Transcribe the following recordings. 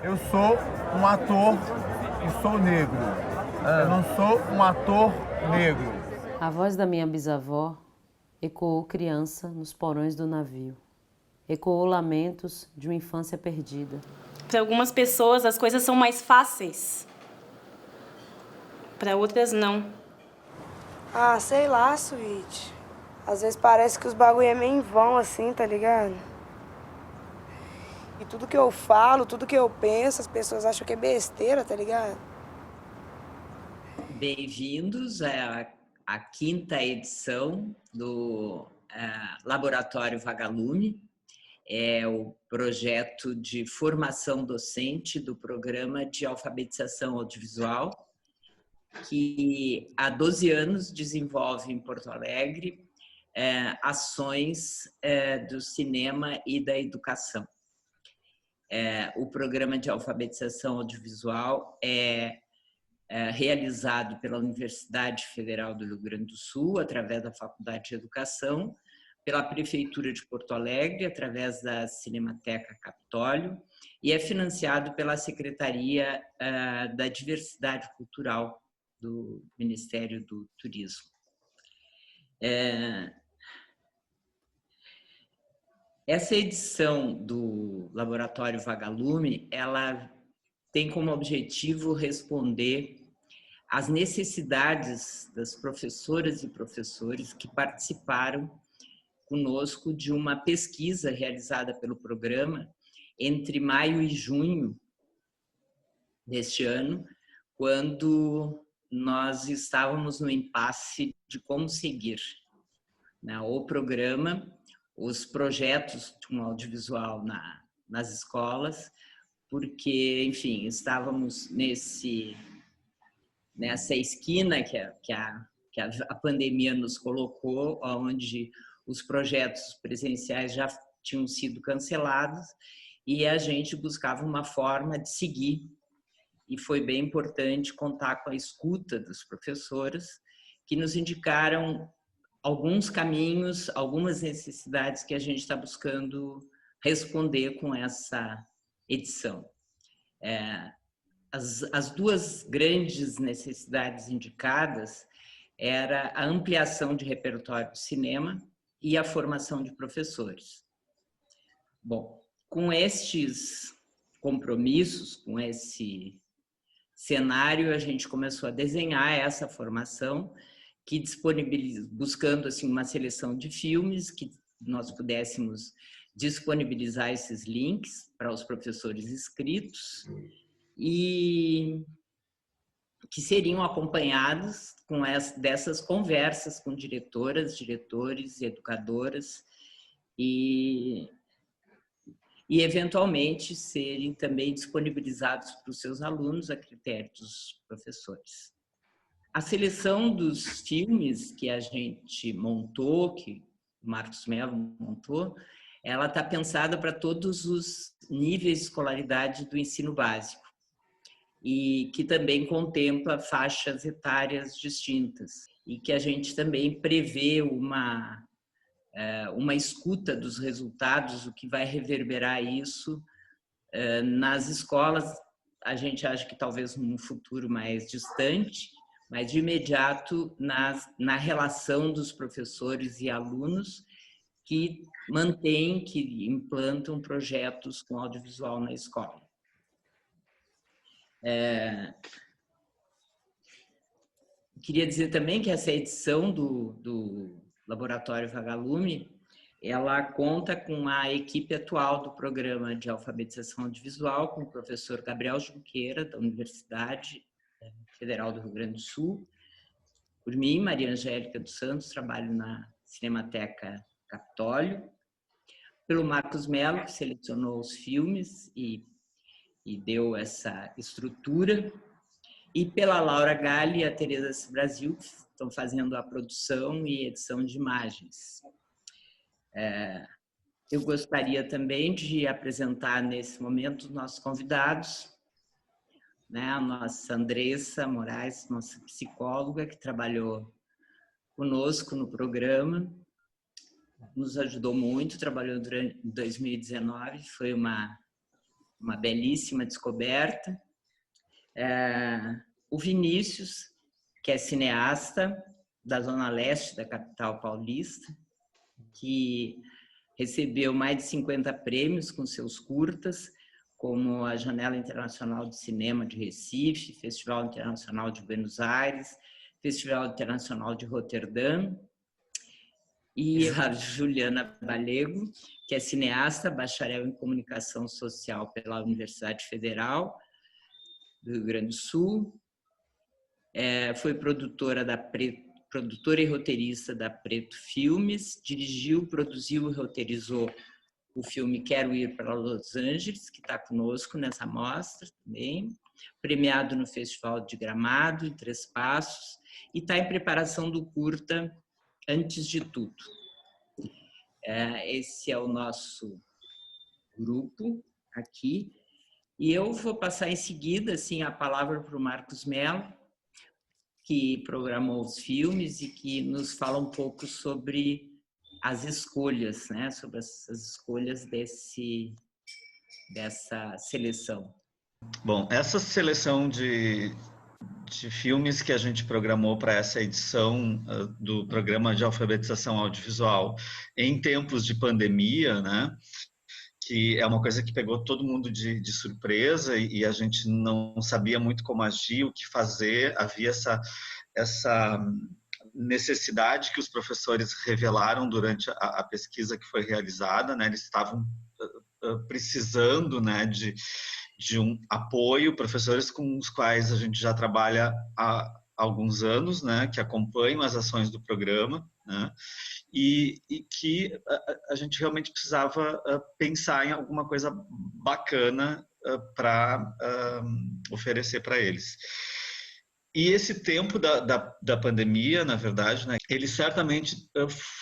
Eu sou um ator e sou negro. Eu não sou um ator negro. A voz da minha bisavó ecoou criança nos porões do navio. Ecoou lamentos de uma infância perdida. Para algumas pessoas as coisas são mais fáceis. Para outras não. Ah, sei lá, Sweet. Às vezes parece que os bagulho é meio em vão assim, tá ligado? E tudo que eu falo, tudo que eu penso, as pessoas acham que é besteira, tá ligado? Bem-vindos à quinta edição do Laboratório Vagalume. É o projeto de formação docente do Programa de Alfabetização Audiovisual, que há 12 anos desenvolve em Porto Alegre ações do cinema e da educação. O Programa de Alfabetização Audiovisual é realizado pela Universidade Federal do Rio Grande do Sul, através da Faculdade de Educação, pela Prefeitura de Porto Alegre, através da Cinemateca Capitólio, e é financiado pela Secretaria da Diversidade Cultural do Ministério do Turismo. Essa edição do Laboratório Vagalume, ela tem como objetivo responder às necessidades das professoras e professores que participaram conosco de uma pesquisa realizada pelo programa entre maio e junho deste ano, quando nós estávamos no impasse de como seguir, né, o programa, os projetos com audiovisual nas escolas, porque, enfim, estávamos nessa esquina que a pandemia nos colocou, onde os projetos presenciais já tinham sido cancelados e a gente buscava uma forma de seguir. E foi bem importante contar com a escuta dos professores, que nos indicaram alguns caminhos, algumas necessidades que a gente está buscando responder com essa edição. As duas grandes necessidades indicadas era a ampliação de repertório de cinema e a formação de professores. Bom, com estes compromissos, com esse cenário, a gente começou a desenhar essa formação, que disponibiliza, buscando assim uma seleção de filmes que nós pudéssemos disponibilizar esses links para os professores inscritos e que seriam acompanhados dessas conversas com diretoras, diretores, educadoras e eventualmente serem também disponibilizados para os seus alunos a critério dos professores. A seleção dos filmes que a gente montou, que o Marcos Mello montou, ela está pensada para todos os níveis de escolaridade do ensino básico e que também contempla faixas etárias distintas e que a gente também prevê uma escuta dos resultados, o que vai reverberar isso nas escolas. A gente acha que talvez num futuro mais distante, mas de imediato na relação dos professores e alunos que mantêm, que implantam projetos com audiovisual na escola. Queria dizer também que essa edição do Laboratório Vagalume, ela conta com a equipe atual do Programa de Alfabetização Audiovisual, com o professor Gabriel Junqueira, da Universidade Federal do Rio Grande do Sul, por mim, Maria Angélica dos Santos, trabalho na Cinemateca Capitólio, pelo Marcos Mello, que selecionou os filmes e deu essa estrutura, e pela Laura Galli e a Tereza Brasil, que estão fazendo a produção e edição de imagens. Eu gostaria também de apresentar nesse momento os nossos convidados, né? A nossa Andressa Moraes, nossa psicóloga, que trabalhou conosco no programa, nos ajudou muito, trabalhou durante 2019, foi uma uma belíssima descoberta. O Vinícius, que é cineasta da Zona Leste da capital paulista, que recebeu mais de 50 prêmios com seus curtas, como a Janela Internacional de Cinema de Recife, Festival Internacional de Buenos Aires, Festival Internacional de Roterdã, e a Juliana Balego, que é cineasta, bacharel em Comunicação Social pela Universidade Federal do Rio Grande do Sul, foi produtora e roteirista da Preto Filmes, dirigiu, produziu e roteirizou o filme Quero Ir para Los Angeles, que está conosco nessa mostra também, premiado no Festival de Gramado, em Três Passos, e está em preparação do curta Antes de Tudo. Esse é o nosso grupo aqui. E eu vou passar em seguida assim, a palavra para o Marcos Mello, que programou os filmes e que nos fala um pouco sobre as escolhas, né? Sobre as escolhas dessa seleção. Bom, essa seleção de filmes que a gente programou para essa edição do programa de alfabetização audiovisual em tempos de pandemia, né? Que é uma coisa que pegou todo mundo de surpresa e a gente não sabia muito como agir, o que fazer. Havia essa necessidade que os professores revelaram durante a pesquisa que foi realizada, né? Eles estavam precisando, né, de um apoio, professores com os quais a gente já trabalha há alguns anos, né, que acompanham as ações do programa, né, e que a gente realmente precisava pensar em alguma coisa bacana para oferecer para eles. E esse tempo da pandemia, na verdade, né, ele certamente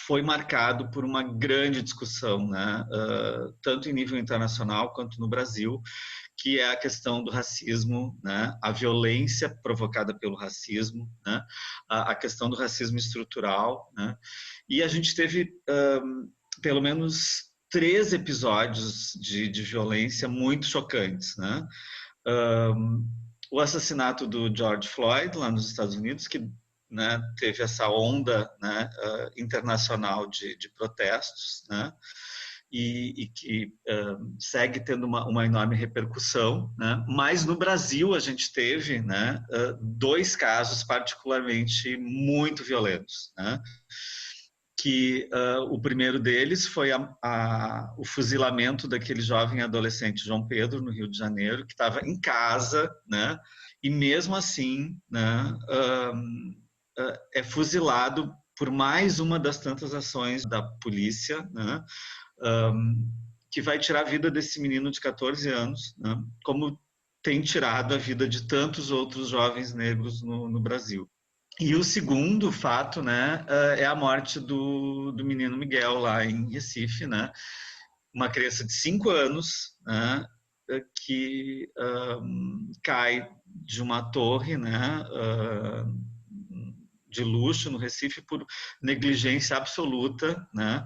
foi marcado por uma grande discussão, né, tanto em nível internacional quanto no Brasil, que é a questão do racismo, né, a violência provocada pelo racismo, né, a questão do racismo estrutural, né, e a gente teve pelo menos 3 episódios de violência muito chocantes, né. O assassinato do George Floyd lá nos Estados Unidos, que, né, teve essa onda, né, internacional de protestos, né, e que segue tendo uma enorme repercussão, né, mas no Brasil a gente teve, né, 2 casos particularmente muito violentos, né, que o primeiro deles foi o fuzilamento daquele jovem adolescente João Pedro, no Rio de Janeiro, que estava em casa, né, e mesmo assim, né, é fuzilado por mais uma das tantas ações da polícia, né, que vai tirar a vida desse menino de 14 anos, né, como tem tirado a vida de tantos outros jovens negros no Brasil. E o segundo fato, né, é a morte do menino Miguel lá em Recife, né, uma criança de 5 anos, né, que cai de uma torre, né, de luxo no Recife por negligência absoluta, né,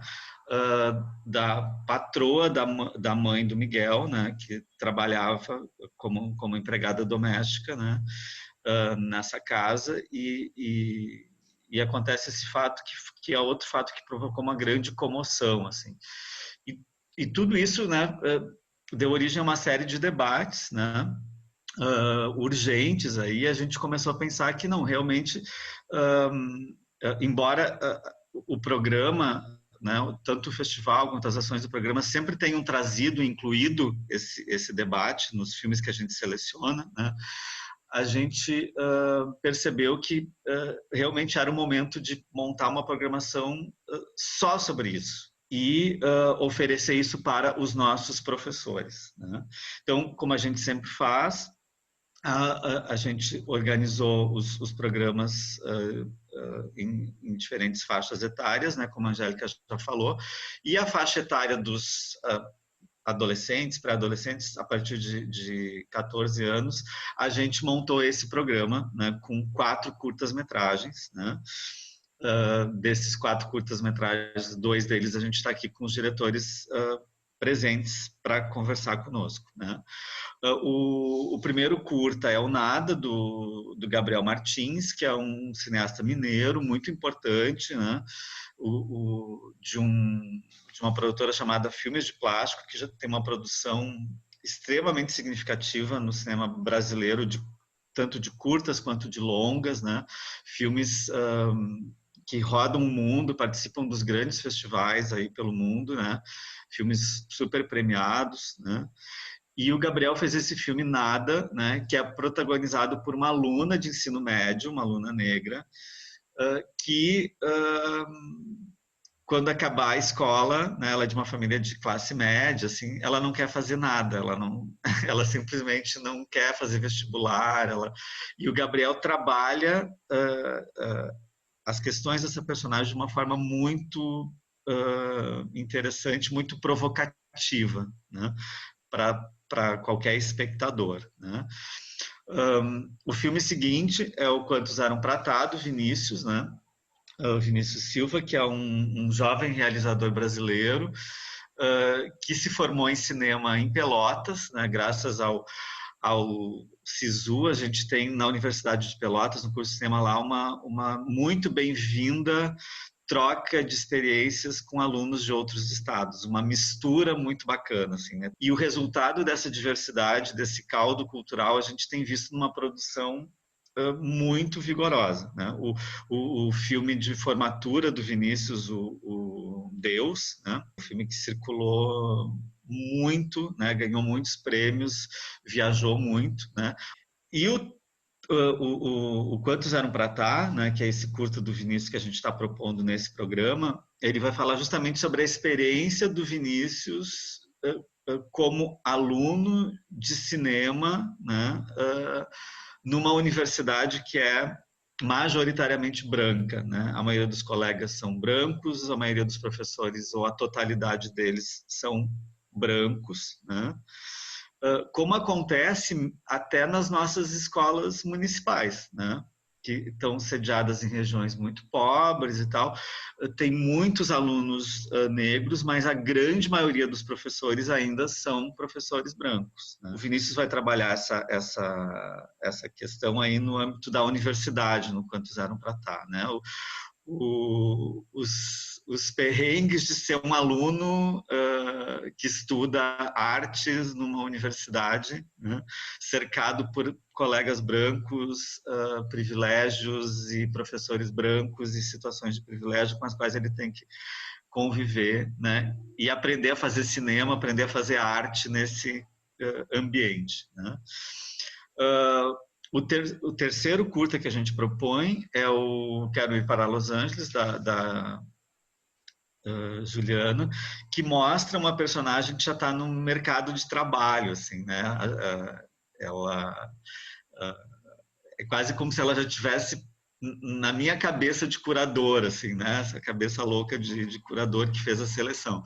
da patroa da mãe do Miguel, né, que trabalhava como empregada doméstica, né, nessa casa, e acontece esse fato que é outro fato que provocou uma grande comoção, assim. E tudo isso, né, deu origem a uma série de debates, né, urgentes aí. A gente começou a pensar que não, realmente, embora o programa, né, tanto o festival quanto as ações do programa sempre tenham trazido, incluído esse debate nos filmes que a gente seleciona, né, a gente percebeu que realmente era o momento de montar uma programação só sobre isso e oferecer isso para os nossos professores, né? Então, como a gente sempre faz, a gente organizou os programas em diferentes faixas etárias, né, como a Angélica já falou, e a faixa etária dos adolescentes, pré-adolescentes, a partir de 14 anos, a gente montou esse programa, né, com 4 curtas-metragens, né. Desses 4 curtas-metragens, 2 deles a gente está aqui com os diretores presentes para conversar conosco, né? O primeiro curta é o Nada, do Gabriel Martins, que é um cineasta mineiro muito importante, né? De uma produtora chamada Filmes de Plástico, que já tem uma produção extremamente significativa no cinema brasileiro, tanto de curtas quanto de longas, né? Filmes que rodam o mundo, participam dos grandes festivais aí pelo mundo, né? Filmes super premiados, né? E o Gabriel fez esse filme Nada, né? Que é protagonizado por uma aluna de ensino médio, uma aluna negra, que quando acabar a escola, né, ela é de uma família de classe média, assim, ela não quer fazer nada, ela simplesmente não quer fazer vestibular, e o Gabriel trabalha as questões dessa personagem de uma forma muito interessante, muito provocativa, né, para qualquer espectador, né. O filme seguinte é o Quantos Eram Prata, do Vinícius, né, o Vinícius Silva, que é um jovem realizador brasileiro que se formou em cinema em Pelotas, né, graças ao SISU. A gente tem na Universidade de Pelotas, no curso de cinema lá, uma muito bem-vinda troca de experiências com alunos de outros estados, uma mistura muito bacana, assim, né? E o resultado dessa diversidade, desse caldo cultural, a gente tem visto numa produção muito vigorosa, né? O filme de formatura do Vinícius, o Deus, né? Um filme que circulou muito, né? Ganhou muitos prêmios, viajou muito, né? E o Quantos Eram Prata, né? Que é esse curta do Vinícius que a gente está propondo nesse programa, ele vai falar justamente sobre a experiência do Vinícius como aluno de cinema, né? Numa universidade que é majoritariamente branca, né? A maioria dos colegas são brancos, a maioria dos professores, ou a totalidade deles, são brancos, né? Como acontece até nas nossas escolas municipais, né? Que estão sediadas em regiões muito pobres e tal. Tem muitos alunos negros, mas a grande maioria dos professores ainda são professores brancos, né? O Vinícius vai trabalhar essa questão aí no âmbito da universidade, no Quantos Eram Prata, né? Os perrengues de ser um aluno que estuda artes numa universidade, né, cercado por colegas brancos, privilégios e professores brancos e situações de privilégio com as quais ele tem que conviver, né, e aprender a fazer cinema, aprender a fazer arte nesse ambiente, né. O terceiro curta que a gente propõe é o Quero Ir para Los Angeles, da Juliana, que mostra uma personagem que já está no mercado de trabalho, assim, né? Ela é quase como se ela já tivesse na minha cabeça de curador, assim, né? Essa cabeça louca de curador que fez a seleção.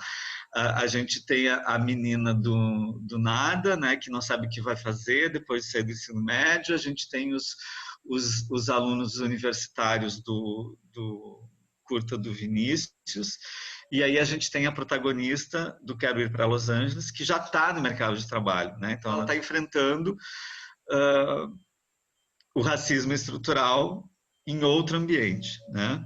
A gente tem a menina do nada, né, que não sabe o que vai fazer depois de sair do ensino médio. A gente tem os alunos universitários do curta do Vinícius. E aí a gente tem a protagonista do Quero Ir para Los Angeles, que já está no mercado de trabalho, né? Então ela está enfrentando o racismo estrutural em outro ambiente, né?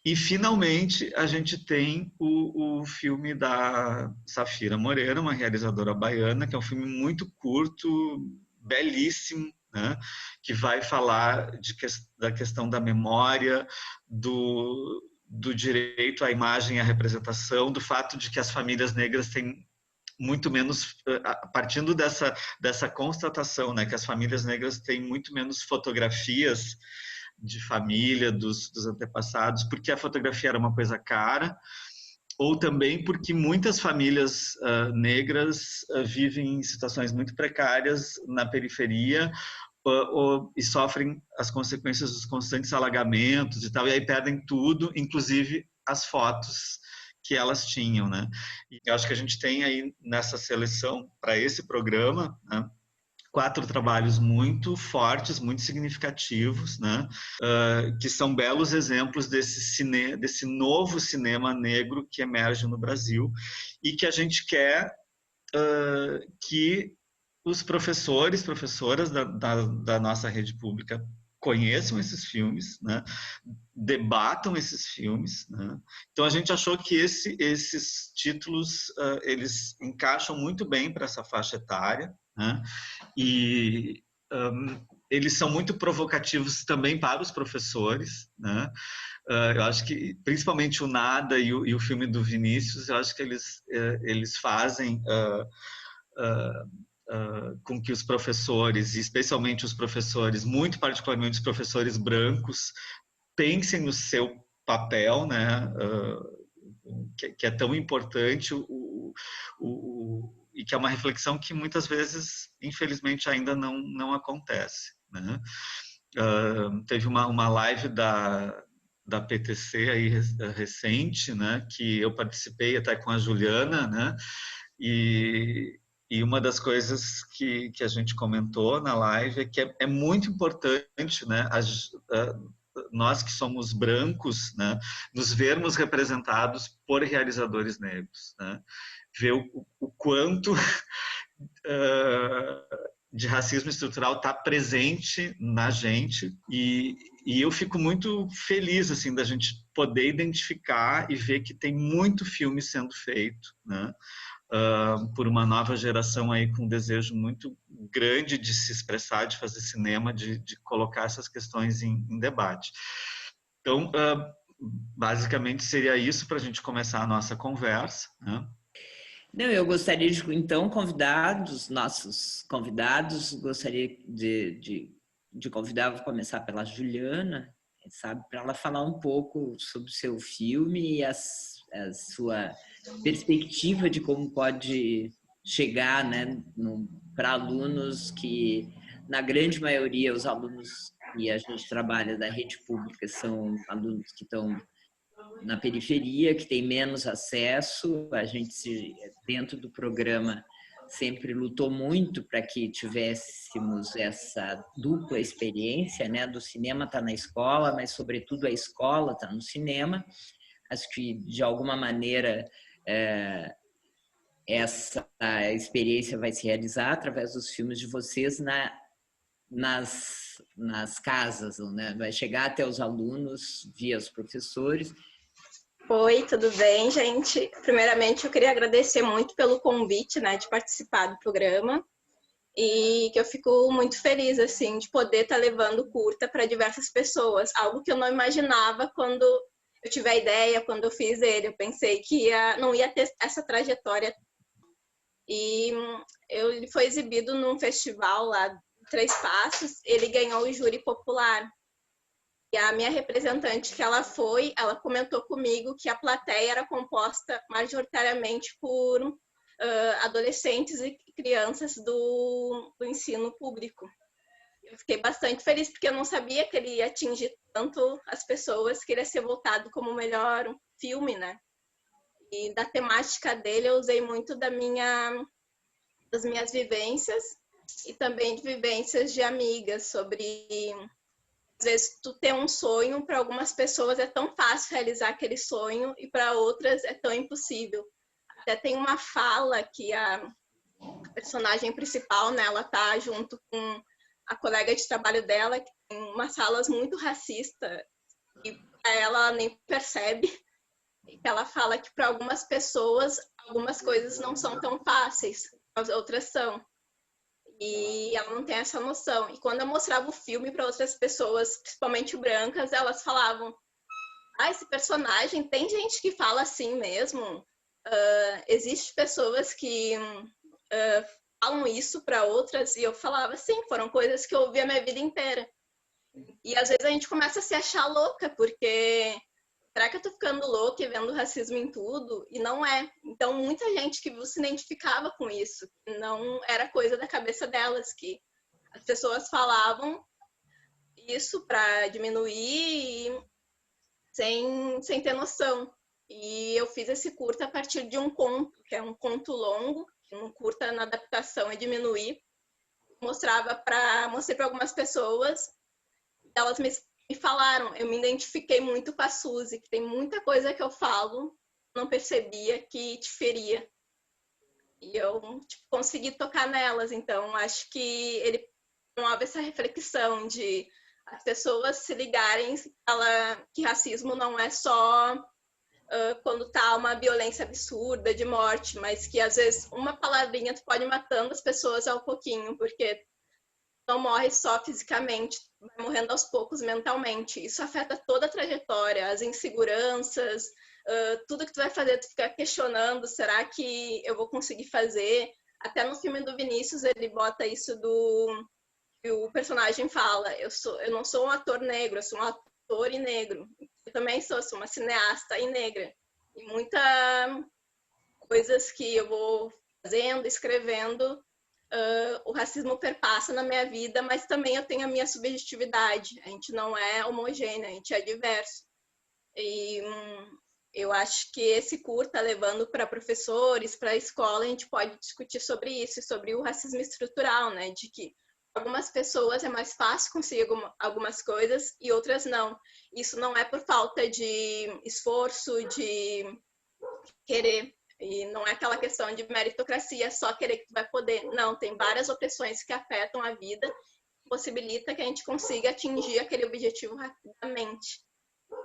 E, finalmente, a gente tem o filme da Safira Moreira, uma realizadora baiana, que é um filme muito curto, belíssimo, né? Que vai falar da questão da memória, do direito à imagem e à representação, do fato de que as famílias negras têm muito menos, partindo dessa constatação, né, que as famílias negras têm muito menos fotografias de família, dos antepassados, porque a fotografia era uma coisa cara, ou também porque muitas famílias negras vivem em situações muito precárias na periferia e sofrem as consequências dos constantes alagamentos e tal, e aí perdem tudo, inclusive as fotos que elas tinham, né? E eu acho que a gente tem aí nessa seleção para esse programa, né, 4 trabalhos muito fortes, muito significativos, né? Que são belos exemplos desse novo cinema negro que emerge no Brasil e que a gente quer que os professoras da nossa rede pública conheçam esses filmes, né? Debatam esses filmes, né? Então a gente achou que esses títulos eles encaixam muito bem para essa faixa etária, né? E eles são muito provocativos também para os professores, né? Eu acho que principalmente o Nada e o filme do Vinícius, eu acho que eles fazem com que os professores, especialmente os professores, muito particularmente os professores brancos, pensem no seu papel, né? Que é tão importante e que é uma reflexão que muitas vezes, infelizmente, ainda não acontece, né? Teve uma live da PTC aí recente, né? Que eu participei até com a Juliana, né? E uma das coisas que a gente comentou na live é que é muito importante, né? Nós que somos brancos, né, nos vermos representados por realizadores negros, né? Ver o quanto de racismo estrutural está presente na gente e eu fico muito feliz assim da gente poder identificar e ver que tem muito filme sendo feito, né? Por uma nova geração aí com um desejo muito grande de se expressar, de fazer cinema, de colocar essas questões em debate. Então, basicamente seria isso para a gente começar a nossa conversa, né? Não, eu gostaria de, então, convidar os nossos convidados, gostaria de convidar, vou começar pela Juliana, sabe, para ela falar um pouco sobre o seu filme e a sua perspectiva de como pode chegar, né, para alunos que, na grande maioria, os alunos que a gente trabalha da rede pública são alunos que estão na periferia, que tem menos acesso. A gente, dentro do programa, sempre lutou muito para que tivéssemos essa dupla experiência, né? Do cinema estar na escola, mas, sobretudo, a escola estar no cinema. Acho que, de alguma maneira, essa experiência vai se realizar através dos filmes de vocês nas casas, né? Vai chegar até os alunos via os professores. Oi, tudo bem, gente? Primeiramente, eu queria agradecer muito pelo convite, né, de participar do programa e que eu fico muito feliz, assim, de poder estar levando curta para diversas pessoas, algo que eu não imaginava quando eu tive a ideia, quando eu fiz ele. Eu pensei que não ia ter essa trajetória. E ele foi exibido num festival lá, Três Passos, ele ganhou o júri popular. E a minha representante ela comentou comigo que a plateia era composta majoritariamente por adolescentes e crianças do ensino público. Eu fiquei bastante feliz porque eu não sabia que ele ia atingir tanto as pessoas, que ele ia ser votado como o melhor filme, né? E da temática dele eu usei muito das minhas vivências e também de vivências de amigas sobre... Às vezes, tu ter um sonho, para algumas pessoas é tão fácil realizar aquele sonho e para outras é tão impossível. Até tem uma fala que a personagem principal, né, ela tá junto com a colega de trabalho dela, que tem umas falas muito racistas e ela nem percebe. E ela fala que para algumas pessoas, algumas coisas não são tão fáceis, as outras são. E ela não tem essa noção. E quando eu mostrava o filme para outras pessoas, principalmente brancas, elas falavam: esse personagem, tem gente que fala assim mesmo? Existem pessoas que falam isso para outras? E eu falava: sim, foram coisas que eu ouvi a minha vida inteira. E às vezes a gente começa a se achar louca, porque será que eu tô ficando louca e vendo racismo em tudo? E não é. Então, muita gente que viu se identificava com isso. Não era coisa da cabeça delas, que as pessoas falavam isso para diminuir sem ter noção. E eu fiz esse curta a partir de um conto, que é um conto longo, que um curta na adaptação é diminuir. mostrei para algumas pessoas, elas me falaram, eu me identifiquei muito com a Suzy, que tem muita coisa que eu falo, não percebia que te feria. E eu consegui tocar nelas, então acho que ele promove essa reflexão de as pessoas se ligarem que racismo não é só quando tá uma violência absurda de morte, mas que às vezes uma palavrinha tu pode ir matando as pessoas ao pouquinho, porque não morre só fisicamente, vai morrendo aos poucos mentalmente. Isso afeta toda a trajetória, as inseguranças, tudo que tu vai fazer, tu fica questionando, será que eu vou conseguir fazer? Até no filme do Vinícius, ele bota isso que o personagem fala, eu não sou um ator negro, eu sou um ator e negro. Eu também sou uma cineasta e negra. E muitas coisas que eu vou fazendo, escrevendo, o racismo perpassa na minha vida, mas também eu tenho a minha subjetividade. A gente não é homogêneo, a gente é diverso. E eu acho que esse curta, levando para professores, para a escola, a gente pode discutir sobre isso, sobre o racismo estrutural, né? De que algumas pessoas é mais fácil conseguir algumas coisas e outras não. Isso não é por falta de esforço, de querer. E não é aquela questão de meritocracia, só querer que tu vai poder. Não, tem várias opressões que afetam a vida, possibilita que a gente consiga atingir aquele objetivo rapidamente.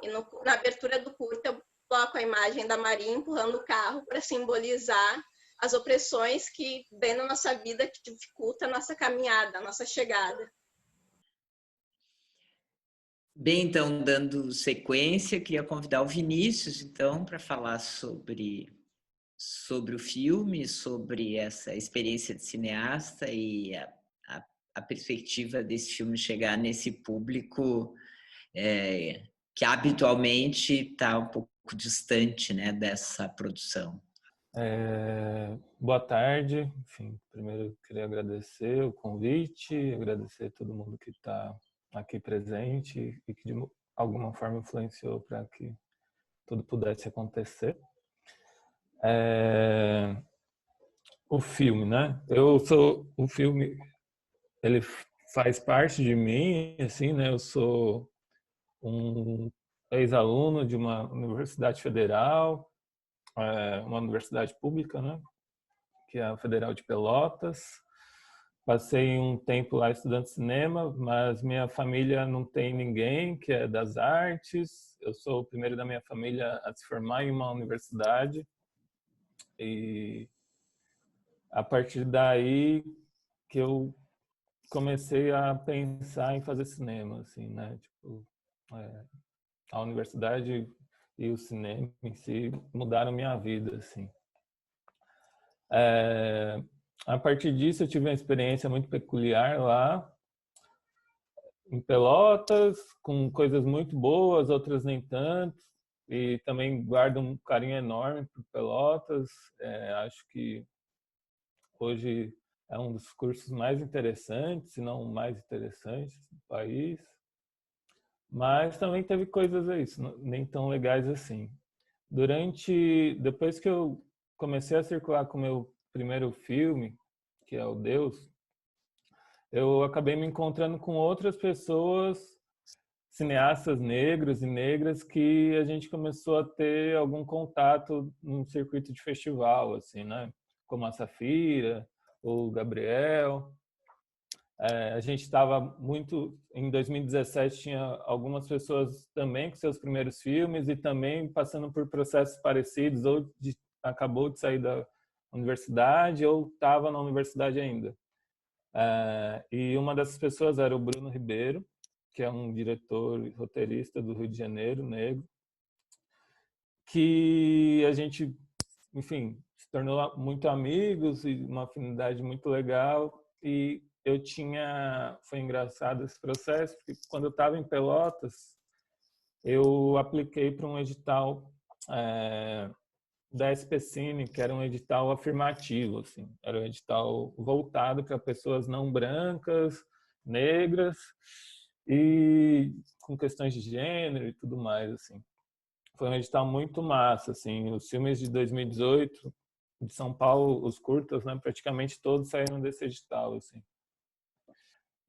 E na abertura do curta, eu coloco a imagem da Maria empurrando o carro para simbolizar as opressões que vem na nossa vida, que dificulta a nossa caminhada, a nossa chegada. Bem, então, dando sequência, queria convidar o Vinícius, então, para falar sobre o filme, sobre essa experiência de cineasta e a perspectiva desse filme chegar nesse público que habitualmente está um pouco distante, né, dessa produção. Boa tarde. Enfim, primeiro eu queria agradecer o convite, agradecer a todo mundo que está aqui presente e que de alguma forma influenciou para que tudo pudesse acontecer. O filme, né? O filme, ele faz parte de mim, assim, né? Eu sou um ex-aluno de uma universidade federal, uma universidade pública, né? Que é a Federal de Pelotas. Passei um tempo lá estudando cinema, mas minha família não tem ninguém que é das artes. Eu sou o primeiro da minha família a se formar em uma universidade. E a partir daí que eu comecei a pensar em fazer cinema, assim, né? Tipo, a universidade e o cinema em si mudaram minha vida, assim. A partir disso eu tive uma experiência muito peculiar lá em Pelotas, com coisas muito boas, outras nem tanto, e também guardo um carinho enorme por Pelotas. Acho que hoje é um dos cursos mais interessantes, se não o mais interessante do país. Mas também teve coisas aí, nem tão legais assim. Depois que eu comecei a circular com o meu primeiro filme, que é o Deus, eu acabei me encontrando com outras pessoas, cineastas negros e negras, que a gente começou a ter algum contato num circuito de festival, assim, né? Como a Safira, o Gabriel. A gente estava muito... Em 2017 tinha algumas pessoas também com seus primeiros filmes e também passando por processos parecidos, ou acabou de sair da universidade ou estava na universidade ainda. E uma dessas pessoas era o Bruno Ribeiro, que é um diretor e roteirista do Rio de Janeiro, negro, que a gente, enfim, se tornou muito amigos e uma afinidade muito legal. E foi engraçado esse processo, porque quando eu estava em Pelotas, eu apliquei para um edital da SPCine, que era um edital afirmativo, assim. Era um edital voltado para pessoas não brancas, negras e com questões de gênero e tudo mais, assim. Foi um edital muito massa, assim. Os filmes de 2018 de São Paulo, os curtas, né, praticamente todos saíram desse edital, assim.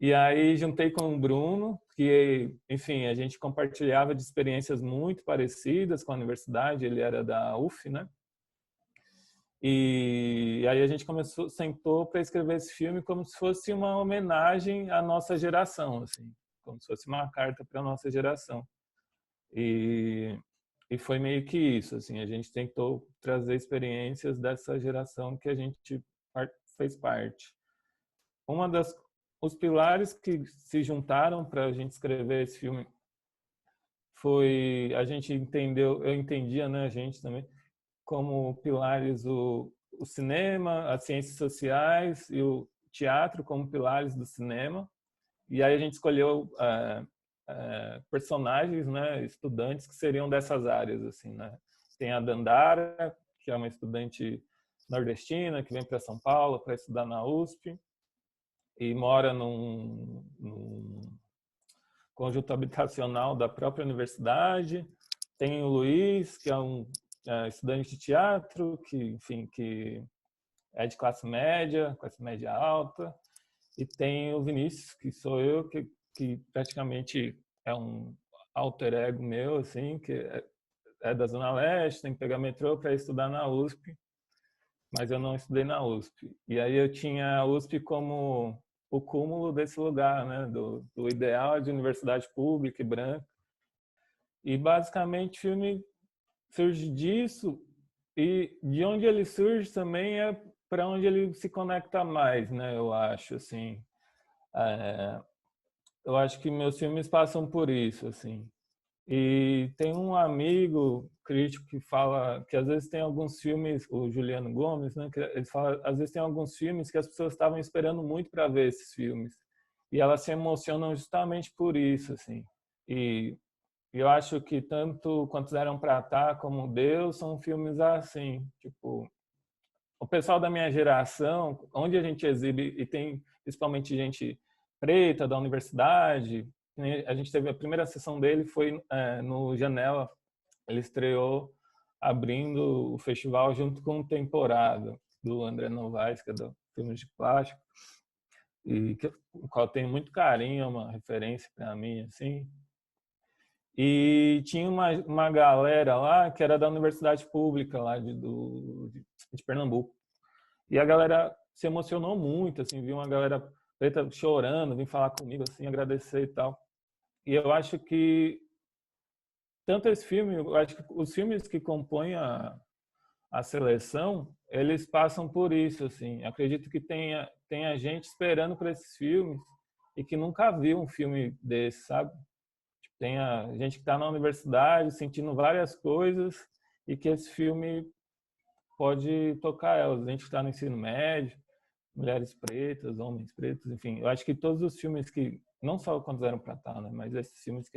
E aí juntei com o Bruno, que, enfim, a gente compartilhava de experiências muito parecidas com a universidade, ele era da UF, né? E aí a gente sentou para escrever esse filme como se fosse uma homenagem à nossa geração, assim, como se fosse uma carta para a nossa geração. E foi meio que isso, assim, a gente tentou trazer experiências dessa geração que a gente fez parte. Os pilares que se juntaram para a gente escrever esse filme foi, a gente entendeu, eu entendia, né, a gente também, como pilares o cinema, as ciências sociais e o teatro como pilares do cinema. E aí a gente escolheu personagens, né, estudantes que seriam dessas áreas, assim, né? Tem a Dandara, que é uma estudante nordestina que vem para São Paulo para estudar na USP e mora num conjunto habitacional da própria universidade. Tem o Luiz, que é um estudante de teatro, que, enfim, que é de classe média alta. E tem o Vinícius, que sou eu, que praticamente é um alter ego meu, assim, que é da Zona Leste, tem que pegar metrô para estudar na USP, mas eu não estudei na USP. E aí eu tinha a USP como o cúmulo desse lugar, né, do ideal de universidade pública e branca. E basicamente o filme surge disso, e de onde ele surge também é para onde ele se conecta mais, né, eu acho, assim. Eu acho que meus filmes passam por isso, assim. E tem um amigo crítico que fala que às vezes tem alguns filmes, o Juliano Gomes, né, que ele fala, às vezes tem alguns filmes que as pessoas estavam esperando muito para ver esses filmes e elas se emocionam justamente por isso, assim. E eu acho que tanto Quantos Eram Pra Tá como Deus são filmes assim, tipo, o pessoal da minha geração, onde a gente exibe e tem principalmente gente preta da universidade, né? A gente teve a primeira sessão dele foi no Janela, ele estreou abrindo o festival junto com o Temporada do André Novaes, que é do Filmes de Plástico, e o qual tem muito carinho, é uma referência para mim, assim. E tinha uma galera lá que era da universidade pública lá de Pernambuco. E a galera se emocionou muito, assim, viu uma galera preta chorando, vim falar comigo, assim, agradecer e tal. E eu acho que tanto esse filme, eu acho que os filmes que compõem a seleção, eles passam por isso, assim. Acredito que tenha gente esperando por esses filmes e que nunca viu um filme desse, sabe? Tem a gente que está na universidade sentindo várias coisas e que esse filme pode tocar elas. A gente está no ensino médio, mulheres pretas, homens pretos, enfim. Eu acho que todos os filmes que, não só Quando Eram Pra Tá, né, mas esses filmes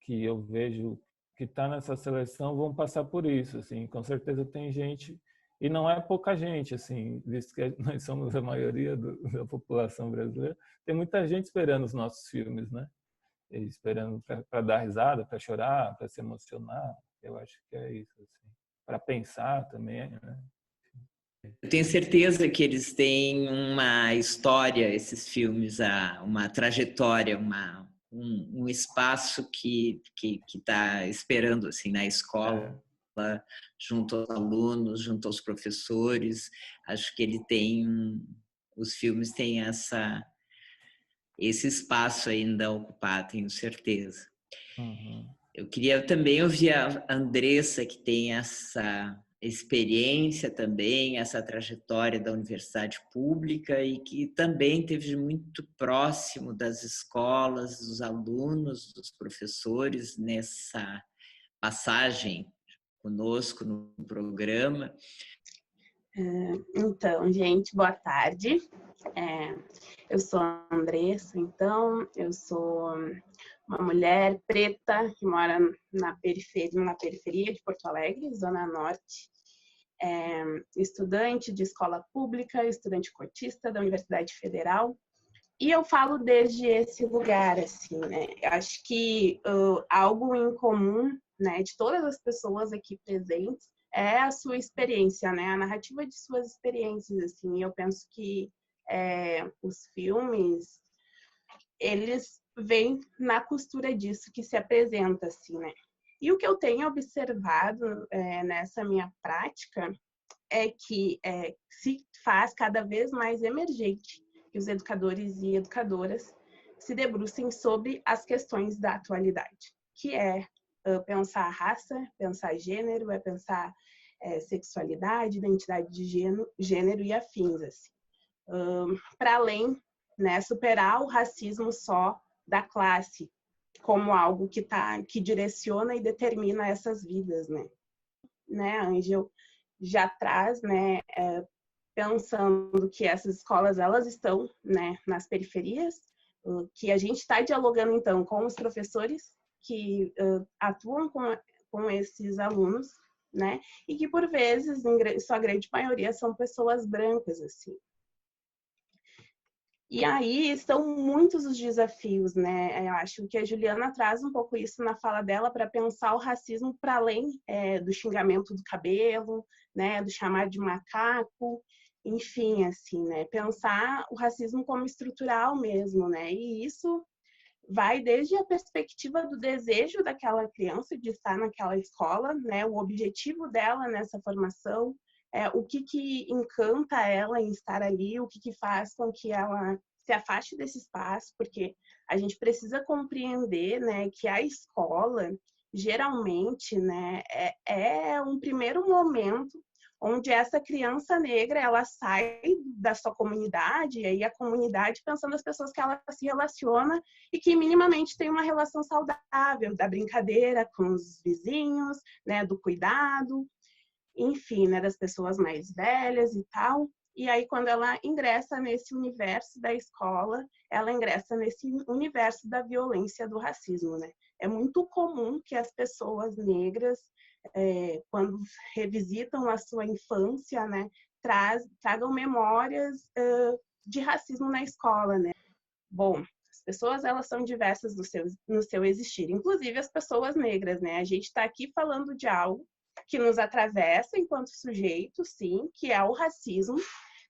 que eu vejo que está nessa seleção vão passar por isso, assim. Com certeza tem gente, e não é pouca gente, assim, visto que nós somos a maioria da população brasileira, tem muita gente esperando os nossos filmes, né? Esperando para dar risada, para chorar, para se emocionar. Eu acho que é isso, assim. Para pensar também, né? Eu tenho certeza que eles têm uma história, esses filmes, uma trajetória, um espaço que está esperando assim na escola, junto aos alunos, junto aos professores. Acho que os filmes têm esse espaço ainda a ocupar, tenho certeza. Uhum. Eu queria também ouvir a Andressa, que tem essa experiência também, essa trajetória da universidade pública e que também teve muito próximo das escolas, dos alunos, dos professores nessa passagem conosco no programa. Então, gente, boa tarde. Eu sou a Andressa, então, eu sou uma mulher preta que mora na periferia de Porto Alegre, Zona Norte, estudante de escola pública, estudante cotista da Universidade Federal, e eu falo desde esse lugar, assim, né? Eu acho que algo em comum, né, de todas as pessoas aqui presentes é a sua experiência, né? A narrativa de suas experiências, assim. Eu penso que os filmes eles vêm na costura disso que se apresenta, assim, né? E o que eu tenho observado nessa minha prática é que se faz cada vez mais emergente que os educadores e educadoras se debrucem sobre as questões da atualidade, que é pensar raça, pensar gênero, pensar sexualidade, identidade de gênero e afins, assim. Para além, né, superar o racismo só da classe como algo que direciona e determina essas vidas, né? A Ângel já traz, né, pensando que essas escolas elas estão, né, nas periferias, que a gente está dialogando então com os professores que atuam com esses alunos, né, e que por vezes, em sua grande maioria, são pessoas brancas, assim. E aí estão muitos os desafios, né? Eu acho que a Juliana traz um pouco isso na fala dela para pensar o racismo para além do xingamento do cabelo, né? Do chamar de macaco, enfim, assim, né? Pensar o racismo como estrutural mesmo, né? E isso vai desde a perspectiva do desejo daquela criança de estar naquela escola, né? O objetivo dela nessa formação, o que encanta ela em estar ali, o que faz com que ela se afaste desse espaço, porque a gente precisa compreender, né, que a escola, geralmente, né, é um primeiro momento onde essa criança negra, ela sai da sua comunidade, e aí a comunidade pensando nas pessoas que ela se relaciona e que minimamente tem uma relação saudável, da brincadeira com os vizinhos, né, do cuidado, enfim, né, das pessoas mais velhas e tal. E aí, quando ela ingressa nesse universo da escola, ela ingressa nesse universo da violência do racismo, né? É muito comum que as pessoas negras, quando revisitam a sua infância, né, tragam memórias de racismo na escola, né? Bom, as pessoas, elas são diversas no seu existir, inclusive as pessoas negras, né? A gente está aqui falando de algo que nos atravessa enquanto sujeito, sim, que é o racismo,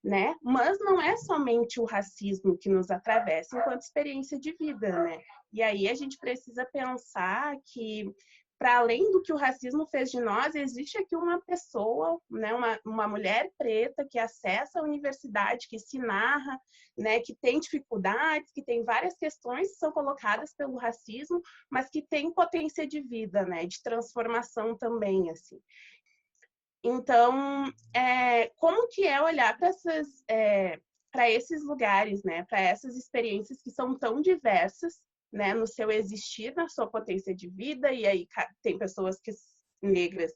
né? Mas não é somente o racismo que nos atravessa enquanto experiência de vida, né? E aí a gente precisa pensar que, para além do que o racismo fez de nós, existe aqui uma pessoa, né, uma mulher preta que acessa a universidade, que se narra, né, que tem dificuldades, que tem várias questões que são colocadas pelo racismo, mas que tem potência de vida, né, de transformação também, assim. Então, como que é olhar para esses lugares, né, para essas experiências que são tão diversas, né, no seu existir, na sua potência de vida, e aí tem pessoas negras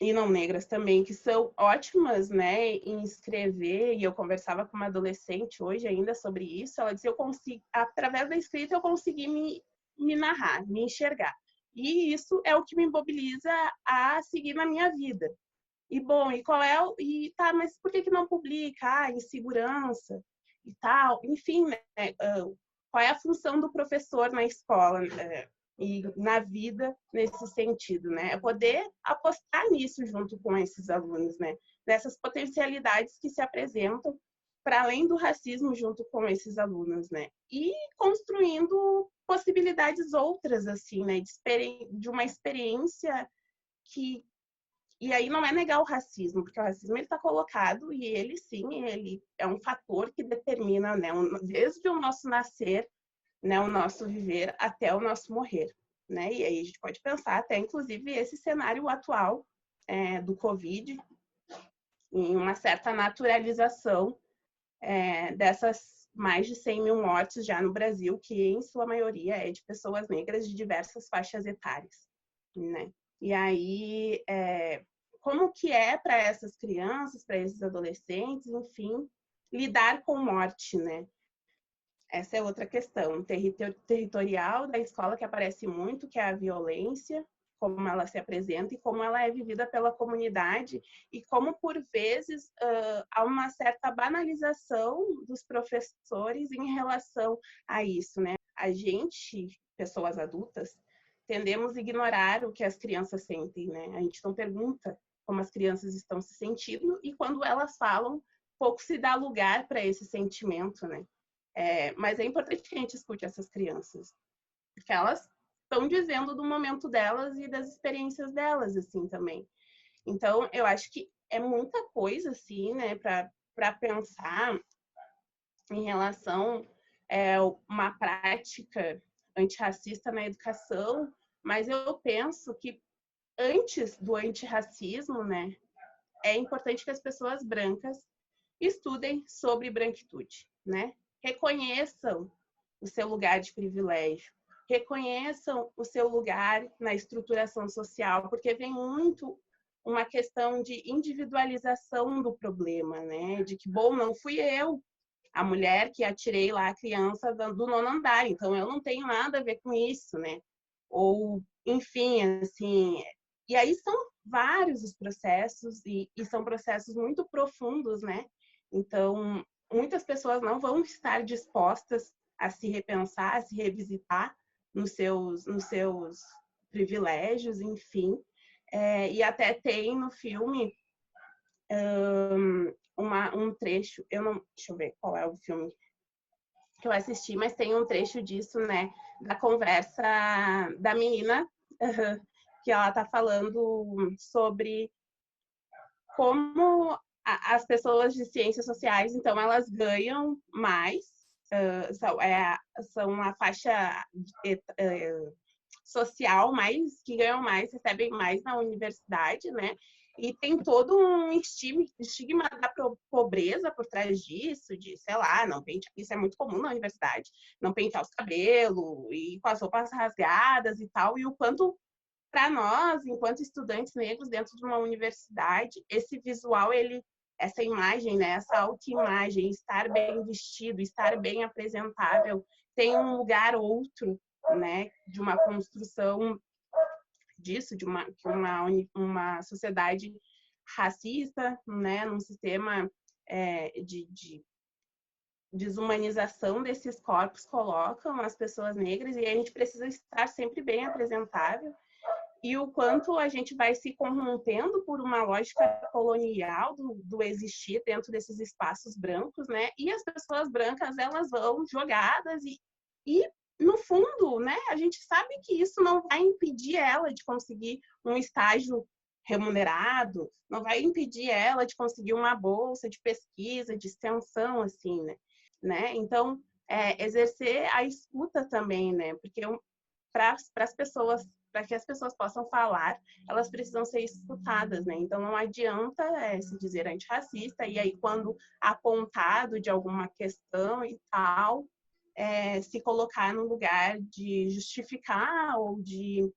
e não negras também, que são ótimas, né, em escrever, e eu conversava com uma adolescente hoje ainda sobre isso, ela dizia, através da escrita eu consegui me narrar, me enxergar, e isso é o que me mobiliza a seguir na minha vida. E bom, tá, mas por que não publica? Insegurança e tal, enfim, né, qual é a função do professor na escola e na vida nesse sentido, né? É poder apostar nisso junto com esses alunos, né? Nessas potencialidades que se apresentam para além do racismo junto com esses alunos, né? E construindo possibilidades outras, assim, né? De uma experiência que... E aí não é negar o racismo, porque o racismo ele está colocado e ele sim, ele é um fator que determina, né, desde o nosso nascer, né, o nosso viver até o nosso morrer, né? E aí a gente pode pensar até inclusive esse cenário atual do Covid, em uma certa naturalização dessas mais de 100 mil mortes já no Brasil, que em sua maioria é de pessoas negras de diversas faixas etárias, né? E aí, como que é para essas crianças, para esses adolescentes, enfim, lidar com morte, né? Essa é outra questão territorial da escola que aparece muito, que é a violência, como ela se apresenta e como ela é vivida pela comunidade e como, por vezes, há uma certa banalização dos professores em relação a isso, né? A gente, pessoas adultas, tendemos a ignorar o que as crianças sentem, né? A gente não pergunta como as crianças estão se sentindo e quando elas falam, pouco se dá lugar para esse sentimento, né? Mas é importante que a gente escute essas crianças, porque elas estão dizendo do momento delas e das experiências delas, assim, também. Então, eu acho que é muita coisa, assim, né, para pensar em relação uma prática antirracista na educação, mas eu penso que antes do antirracismo, né, é importante que as pessoas brancas estudem sobre branquitude, né? Reconheçam o seu lugar de privilégio, reconheçam o seu lugar na estruturação social, porque vem muito uma questão de individualização do problema, né? De que, bom, não fui eu, a mulher que atirei lá a criança do 9º andar, então eu não tenho nada a ver com isso, né? Ou, enfim, assim... E aí são vários os processos, e são processos muito profundos, né? Então, muitas pessoas não vão estar dispostas a se repensar, a se revisitar nos seus privilégios, enfim. E até tem no filme um trecho, deixa eu ver qual é o filme que eu assisti, mas tem um trecho disso, né, da conversa da menina, que ela tá falando sobre como as pessoas de ciências sociais, então, elas ganham mais, são a faixa social mais, que ganham mais, recebem mais na universidade, né? E tem todo um estigma da pobreza por trás disso, de, sei lá, não pentear, isso é muito comum na universidade, não pentear os cabelos e com as roupas rasgadas e tal, e o quanto, para nós, enquanto estudantes negros dentro de uma universidade, esse visual, essa imagem, né, essa autoimagem, estar bem vestido, estar bem apresentável, tem um lugar outro, né, de uma construção disso, de uma sociedade racista, né, num sistema de desumanização desses corpos, colocam as pessoas negras, e a gente precisa estar sempre bem apresentável, e o quanto a gente vai se corrompendo por uma lógica colonial do existir dentro desses espaços brancos, né, e as pessoas brancas, elas vão jogadas e no fundo, né, a gente sabe que isso não vai impedir ela de conseguir um estágio remunerado, não vai impedir ela de conseguir uma bolsa de pesquisa, de extensão, assim, né? Então, exercer a escuta também, né? Porque para as pessoas, para que as pessoas possam falar, elas precisam ser escutadas, né? Então, não adianta se dizer antirracista e aí, quando apontado de alguma questão e tal, se colocar no lugar de justificar ou de,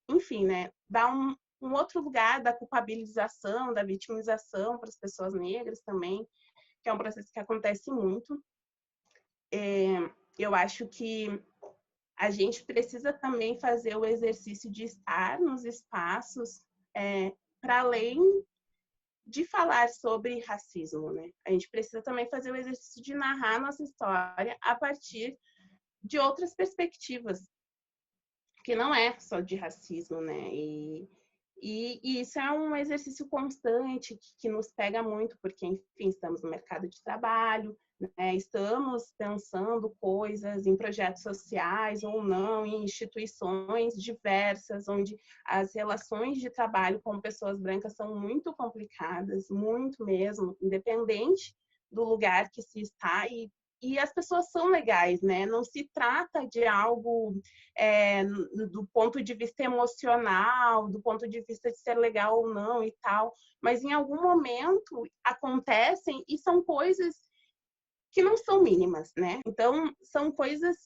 enfim, né, dar um outro lugar da culpabilização, da vitimização para as pessoas negras também, que é um processo que acontece muito. Eu acho que a gente precisa também fazer o exercício de estar nos espaços para além de falar sobre racismo, né? A gente precisa também fazer o exercício de narrar nossa história a partir de outras perspectivas, que não é só de racismo, né? E isso é um exercício constante que nos pega muito, porque, enfim, estamos no mercado de trabalho, né? Estamos pensando coisas em projetos sociais ou não, em instituições diversas, onde as relações de trabalho com pessoas brancas são muito complicadas, muito mesmo, independente do lugar que se está, e as pessoas são legais, né? Não se trata de algo do ponto de vista emocional, do ponto de vista de ser legal ou não e tal, mas em algum momento acontecem e são coisas que não são mínimas, né? Então, são coisas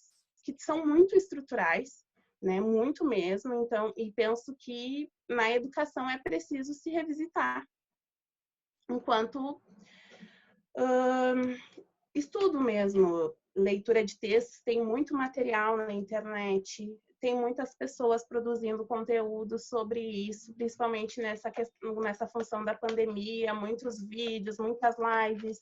que são muito estruturais, né? Muito mesmo. Então, e penso que na educação é preciso se revisitar. Enquanto estudo mesmo, leitura de textos, tem muito material na internet, tem muitas pessoas produzindo conteúdo sobre isso, principalmente nessa função da pandemia, muitos vídeos, muitas lives.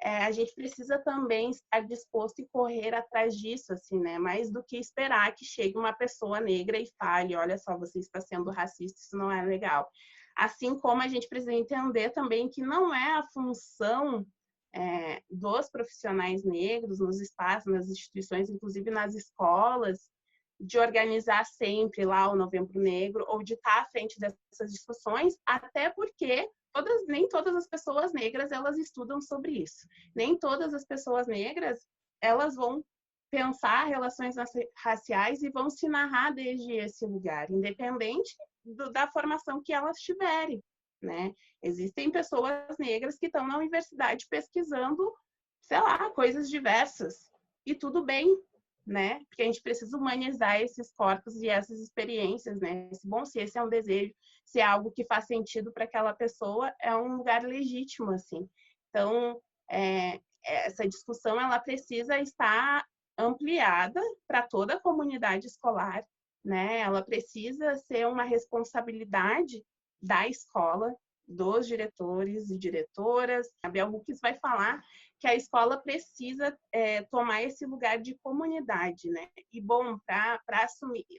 A gente precisa também estar disposto e correr atrás disso, assim, né? Mais do que esperar que chegue uma pessoa negra e fale, olha só, você está sendo racista, isso não é legal. Assim como a gente precisa entender também que não é a função dos profissionais negros nos espaços, nas instituições, inclusive nas escolas, de organizar sempre lá o Novembro Negro, ou de estar à frente dessas discussões, até porque nem todas as pessoas negras elas estudam sobre isso. Nem todas as pessoas negras elas vão pensar relações raciais e vão se narrar desde esse lugar, independente da formação que elas tiverem, né? Existem pessoas negras que estão na universidade pesquisando, sei lá, coisas diversas, e tudo bem, né? Porque a gente precisa humanizar esses corpos e essas experiências, né? Bom, se esse é um desejo, se é algo que faz sentido para aquela pessoa, é um lugar legítimo, assim. Então, essa discussão, ela precisa estar ampliada para toda a comunidade escolar, né? Ela precisa ser uma responsabilidade da escola, dos diretores e diretoras. A Bell Hooks vai falar que a escola precisa tomar esse lugar de comunidade, né? E, bom, para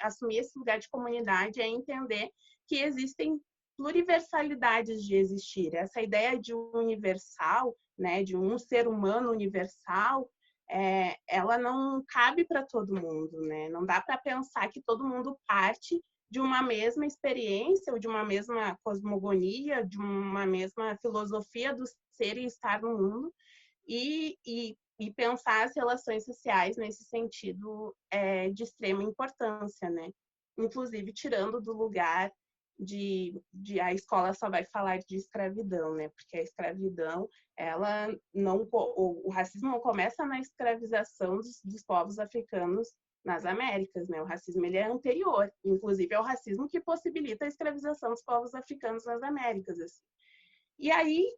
assumir esse lugar de comunidade é entender que existem pluriversalidades de existir. Essa ideia de um universal, né, de um ser humano universal, ela não cabe para todo mundo, né? Não dá para pensar que todo mundo parte de uma mesma experiência, ou de uma mesma cosmogonia, de uma mesma filosofia do ser e estar no mundo, e pensar as relações sociais nesse sentido de extrema importância, né? Inclusive tirando do lugar de a escola só vai falar de escravidão, né? Porque a escravidão, ela não, o racismo não começa na escravização dos povos africanos nas Américas, né? O racismo ele é anterior, inclusive é o racismo que possibilita a escravização dos povos africanos nas Américas, assim. E aí,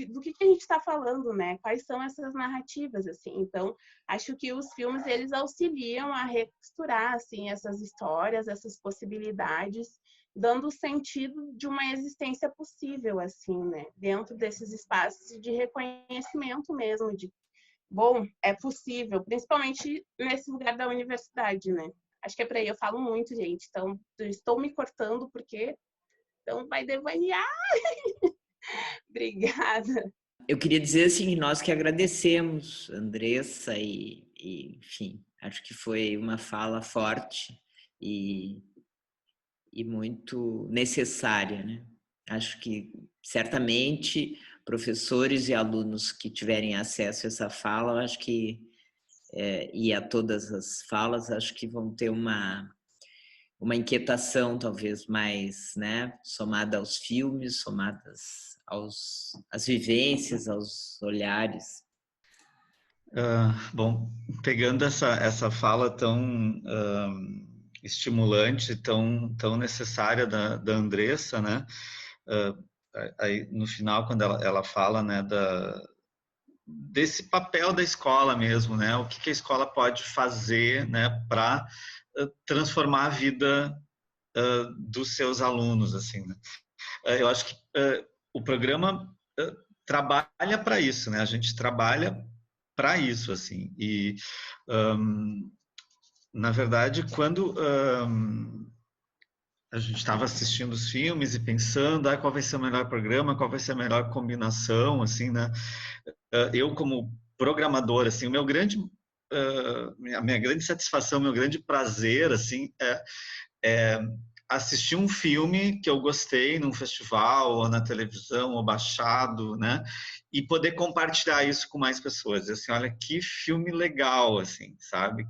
do que a gente está falando, né? Quais são essas narrativas, assim? Então, acho que os filmes, eles auxiliam a recosturar, assim, essas histórias, essas possibilidades, dando sentido de uma existência possível, assim, né? Dentro desses espaços de reconhecimento mesmo, de, bom, é possível, principalmente nesse lugar da universidade, né? Acho que é para aí, eu falo muito, gente, então, estou me cortando porque... Então, vai devanear. Obrigada. Eu queria dizer assim, nós que agradecemos, Andressa, enfim, acho que foi uma fala forte e muito necessária, né? Acho que certamente professores e alunos que tiverem acesso a essa fala, acho que e a todas as falas, acho que vão ter uma inquietação talvez mais, né, somada aos filmes, somadas às vivências, aos olhares. Bom, pegando essa fala tão estimulante, tão necessária da Andressa, né, aí no final quando ela fala, né, desse papel da escola mesmo, né, o que a escola pode fazer, né, para transformar a vida dos seus alunos, assim, né? Eu acho que o programa trabalha para isso, né? A gente trabalha para isso, assim. E na verdade, quando a gente estava assistindo os filmes e pensando, qual vai ser o melhor programa, qual vai ser a melhor combinação, assim, né? Eu como programador, assim, a minha grande satisfação, meu grande prazer, assim, é assistir um filme que eu gostei num festival, ou na televisão, ou baixado, né? E poder compartilhar isso com mais pessoas. Assim, olha que filme legal, assim, sabe?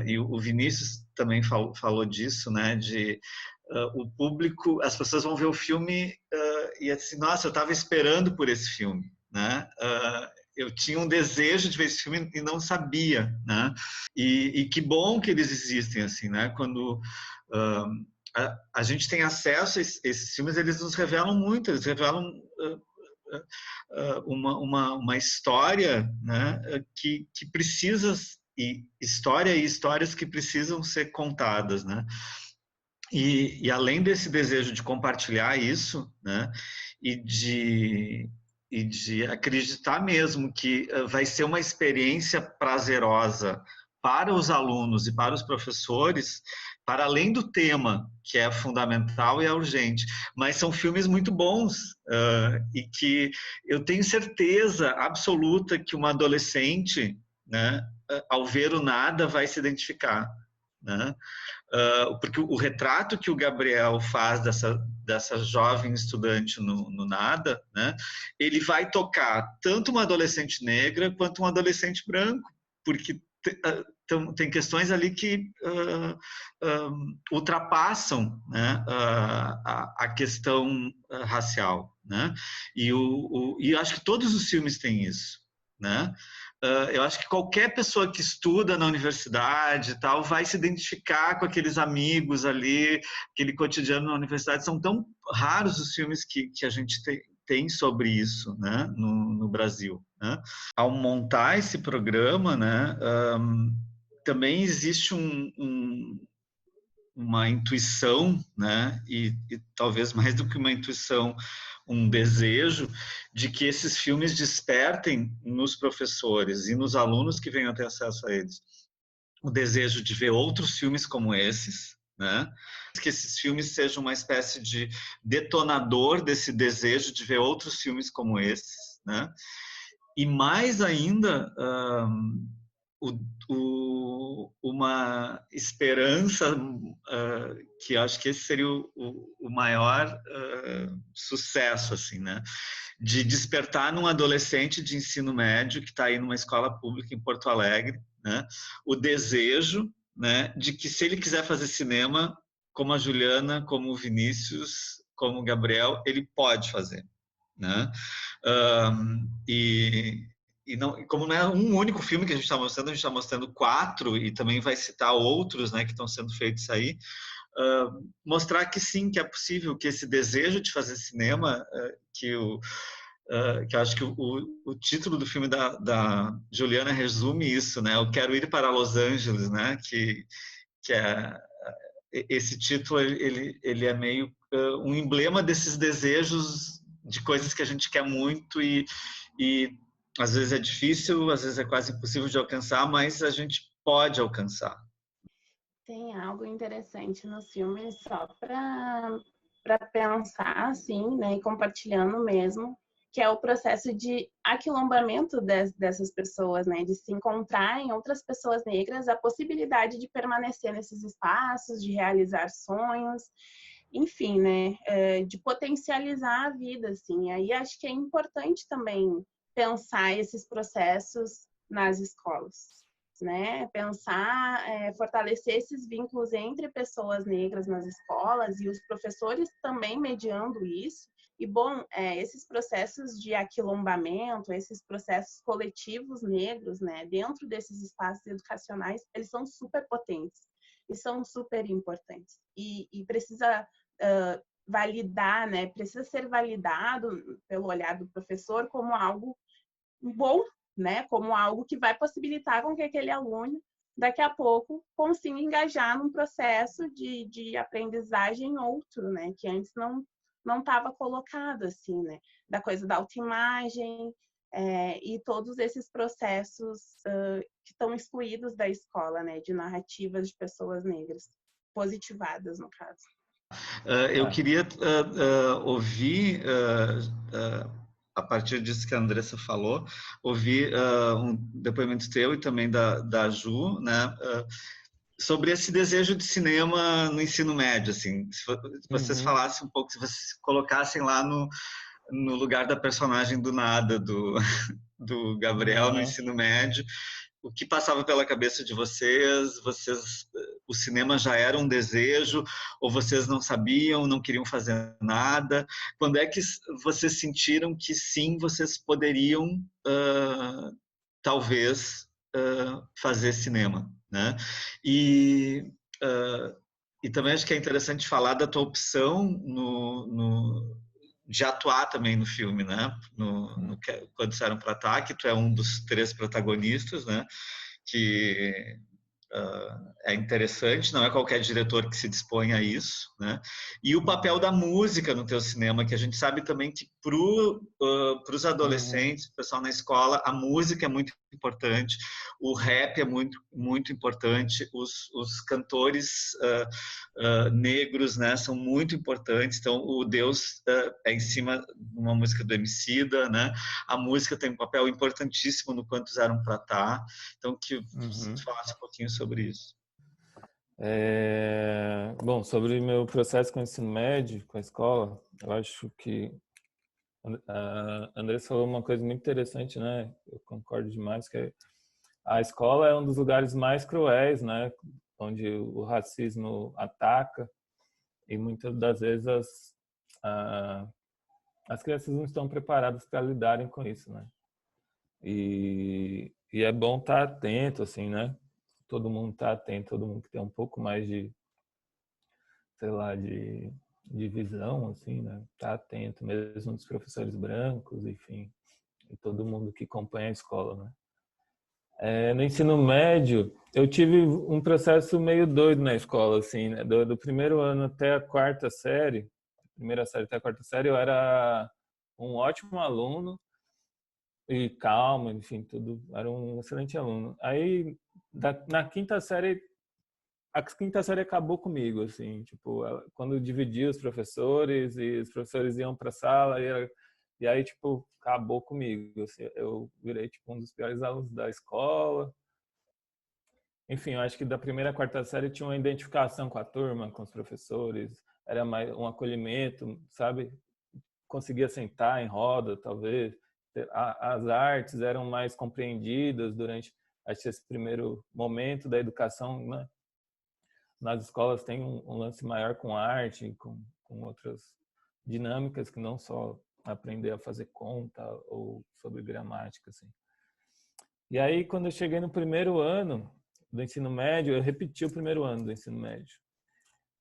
E o Vinícius também falou disso, né? De o público, as pessoas vão ver o filme e assim, nossa, eu estava esperando por esse filme, né? Eu tinha um desejo de ver esse filme e não sabia, né? E que bom que eles existem, assim, né? Quando a gente tem acesso a esses filmes, eles nos revelam muito, eles revelam uma história, né? Que precisa, história e histórias que precisam ser contadas, né? E além desse desejo de compartilhar isso, né? E de acreditar mesmo que vai ser uma experiência prazerosa para os alunos e para os professores, para além do tema, que é fundamental e é urgente. Mas são filmes muito bons e que eu tenho certeza absoluta que uma adolescente, né, ao ver o Nada, vai se identificar. Né? Porque o retrato que o Gabriel faz dessa jovem estudante no Nada, né, ele vai tocar tanto uma adolescente negra quanto um adolescente branco, porque tem questões ali que ultrapassam, né, a questão racial. Né? E acho que todos os filmes têm isso. Né? Eu acho que qualquer pessoa que estuda na universidade e tal vai se identificar com aqueles amigos ali, aquele cotidiano na universidade. São tão raros os filmes que a gente tem sobre isso, né, no Brasil. Né? Ao montar esse programa, né, também existe uma intuição, né, e talvez mais do que uma intuição, um desejo de que esses filmes despertem nos professores e nos alunos que venham ter acesso a eles o desejo de ver outros filmes como esses, né? Que esses filmes sejam uma espécie de detonador desse desejo de ver outros filmes como esses, né? E mais ainda, uma esperança, que acho que esse seria o maior sucesso, assim, né? De despertar num adolescente de ensino médio que está aí numa escola pública em Porto Alegre, né, o desejo, né, de que se ele quiser fazer cinema, como a Juliana, como o Vinícius, como o Gabriel, ele pode fazer. Né? E não, como não é um único filme que a gente está mostrando, a gente está mostrando 4 e também vai citar outros, né, que estão sendo feitos aí. Mostrar que sim, que é possível, que esse desejo de fazer cinema, que eu acho que o título do filme da Juliana resume isso, né? Eu quero ir para Los Angeles, né? Que é esse título, ele é meio um emblema desses desejos de coisas que a gente quer muito e às vezes é difícil, às vezes é quase impossível de alcançar, mas a gente pode alcançar. Tem algo interessante nos filmes só para pensar, assim, né, e compartilhando mesmo, que é o processo de aquilombamento dessas pessoas, né, de se encontrar em outras pessoas negras, a possibilidade de permanecer nesses espaços, de realizar sonhos, enfim, né, de potencializar a vida, assim. Aí acho que é importante também pensar esses processos nas escolas. Né? Pensar, fortalecer esses vínculos entre pessoas negras nas escolas e os professores também mediando isso. E, bom, esses processos de aquilombamento, esses processos coletivos negros, né, dentro desses espaços educacionais, eles são super potentes e são super importantes. E precisa validar, né, precisa ser validado pelo olhar do professor como algo bom, né, como algo que vai possibilitar com que aquele aluno, daqui a pouco, consiga engajar num processo de aprendizagem outro, né, que antes não estava colocado, assim, né, da coisa da autoimagem e todos esses processos que estão excluídos da escola, né, de narrativas de pessoas negras, positivadas, no caso. Eu queria ouvir... a partir disso que a Andressa falou, ouvir um depoimento teu e também da Ju, né, sobre esse desejo de cinema no ensino médio, assim, se vocês falassem um pouco, se vocês se colocassem lá no lugar da personagem do Nada, do Gabriel no ensino médio, o que passava pela cabeça de vocês, o cinema já era um desejo, ou vocês não sabiam, não queriam fazer nada? Quando é que vocês sentiram que sim, vocês poderiam, talvez, fazer cinema, né? E também acho que é interessante falar da tua opção de atuar também no filme, né? Quando disseram para tá, que tu é um dos 3 protagonistas, né? Que é interessante, não é qualquer diretor que se dispõe a isso, né? E o papel da música no teu cinema, que a gente sabe também que para os adolescentes, o pessoal na escola, a música é muito importante, o rap é muito importante, os cantores negros, né, são muito importantes. Então, o Deus é em cima de uma música do Emicida, né? A música tem um papel importantíssimo no Quantos Eram Pra Tá. Então, que você falasse um pouquinho sobre isso. Bom, sobre meu processo com o ensino médio, com a escola, eu acho que a Andressa falou uma coisa muito interessante, né? Eu concordo demais, que a escola é um dos lugares mais cruéis, né? Onde o racismo ataca e muitas das vezes as crianças não estão preparadas para lidarem com isso, né? E é bom estar atento, assim, né? Todo mundo está atento, todo mundo que tem um pouco mais de, sei lá, de visão, assim, né? Tá atento, mesmo dos professores brancos, enfim, e todo mundo que acompanha a escola, né? No ensino médio, eu tive um processo meio doido na escola, assim, né? Do primeiro ano até a quarta série, primeira série até a quarta série, eu era um ótimo aluno e calmo, enfim, tudo, era um excelente aluno. Aí, na quinta série, a quinta série acabou comigo, assim, tipo, quando eu dividi os professores e os professores iam para a sala e aí, tipo, acabou comigo, assim, eu virei, tipo, um dos piores alunos da escola. Enfim, eu acho que da primeira à quarta série tinha uma identificação com a turma, com os professores, era mais um acolhimento, sabe? Conseguia sentar em roda, talvez. As artes eram mais compreendidas durante, acho que esse primeiro momento da educação, né? Nas escolas tem um lance maior com arte, com outras dinâmicas que não só aprender a fazer conta ou sobre gramática, assim. E aí, quando eu cheguei no primeiro ano do ensino médio, eu repeti o primeiro ano do ensino médio.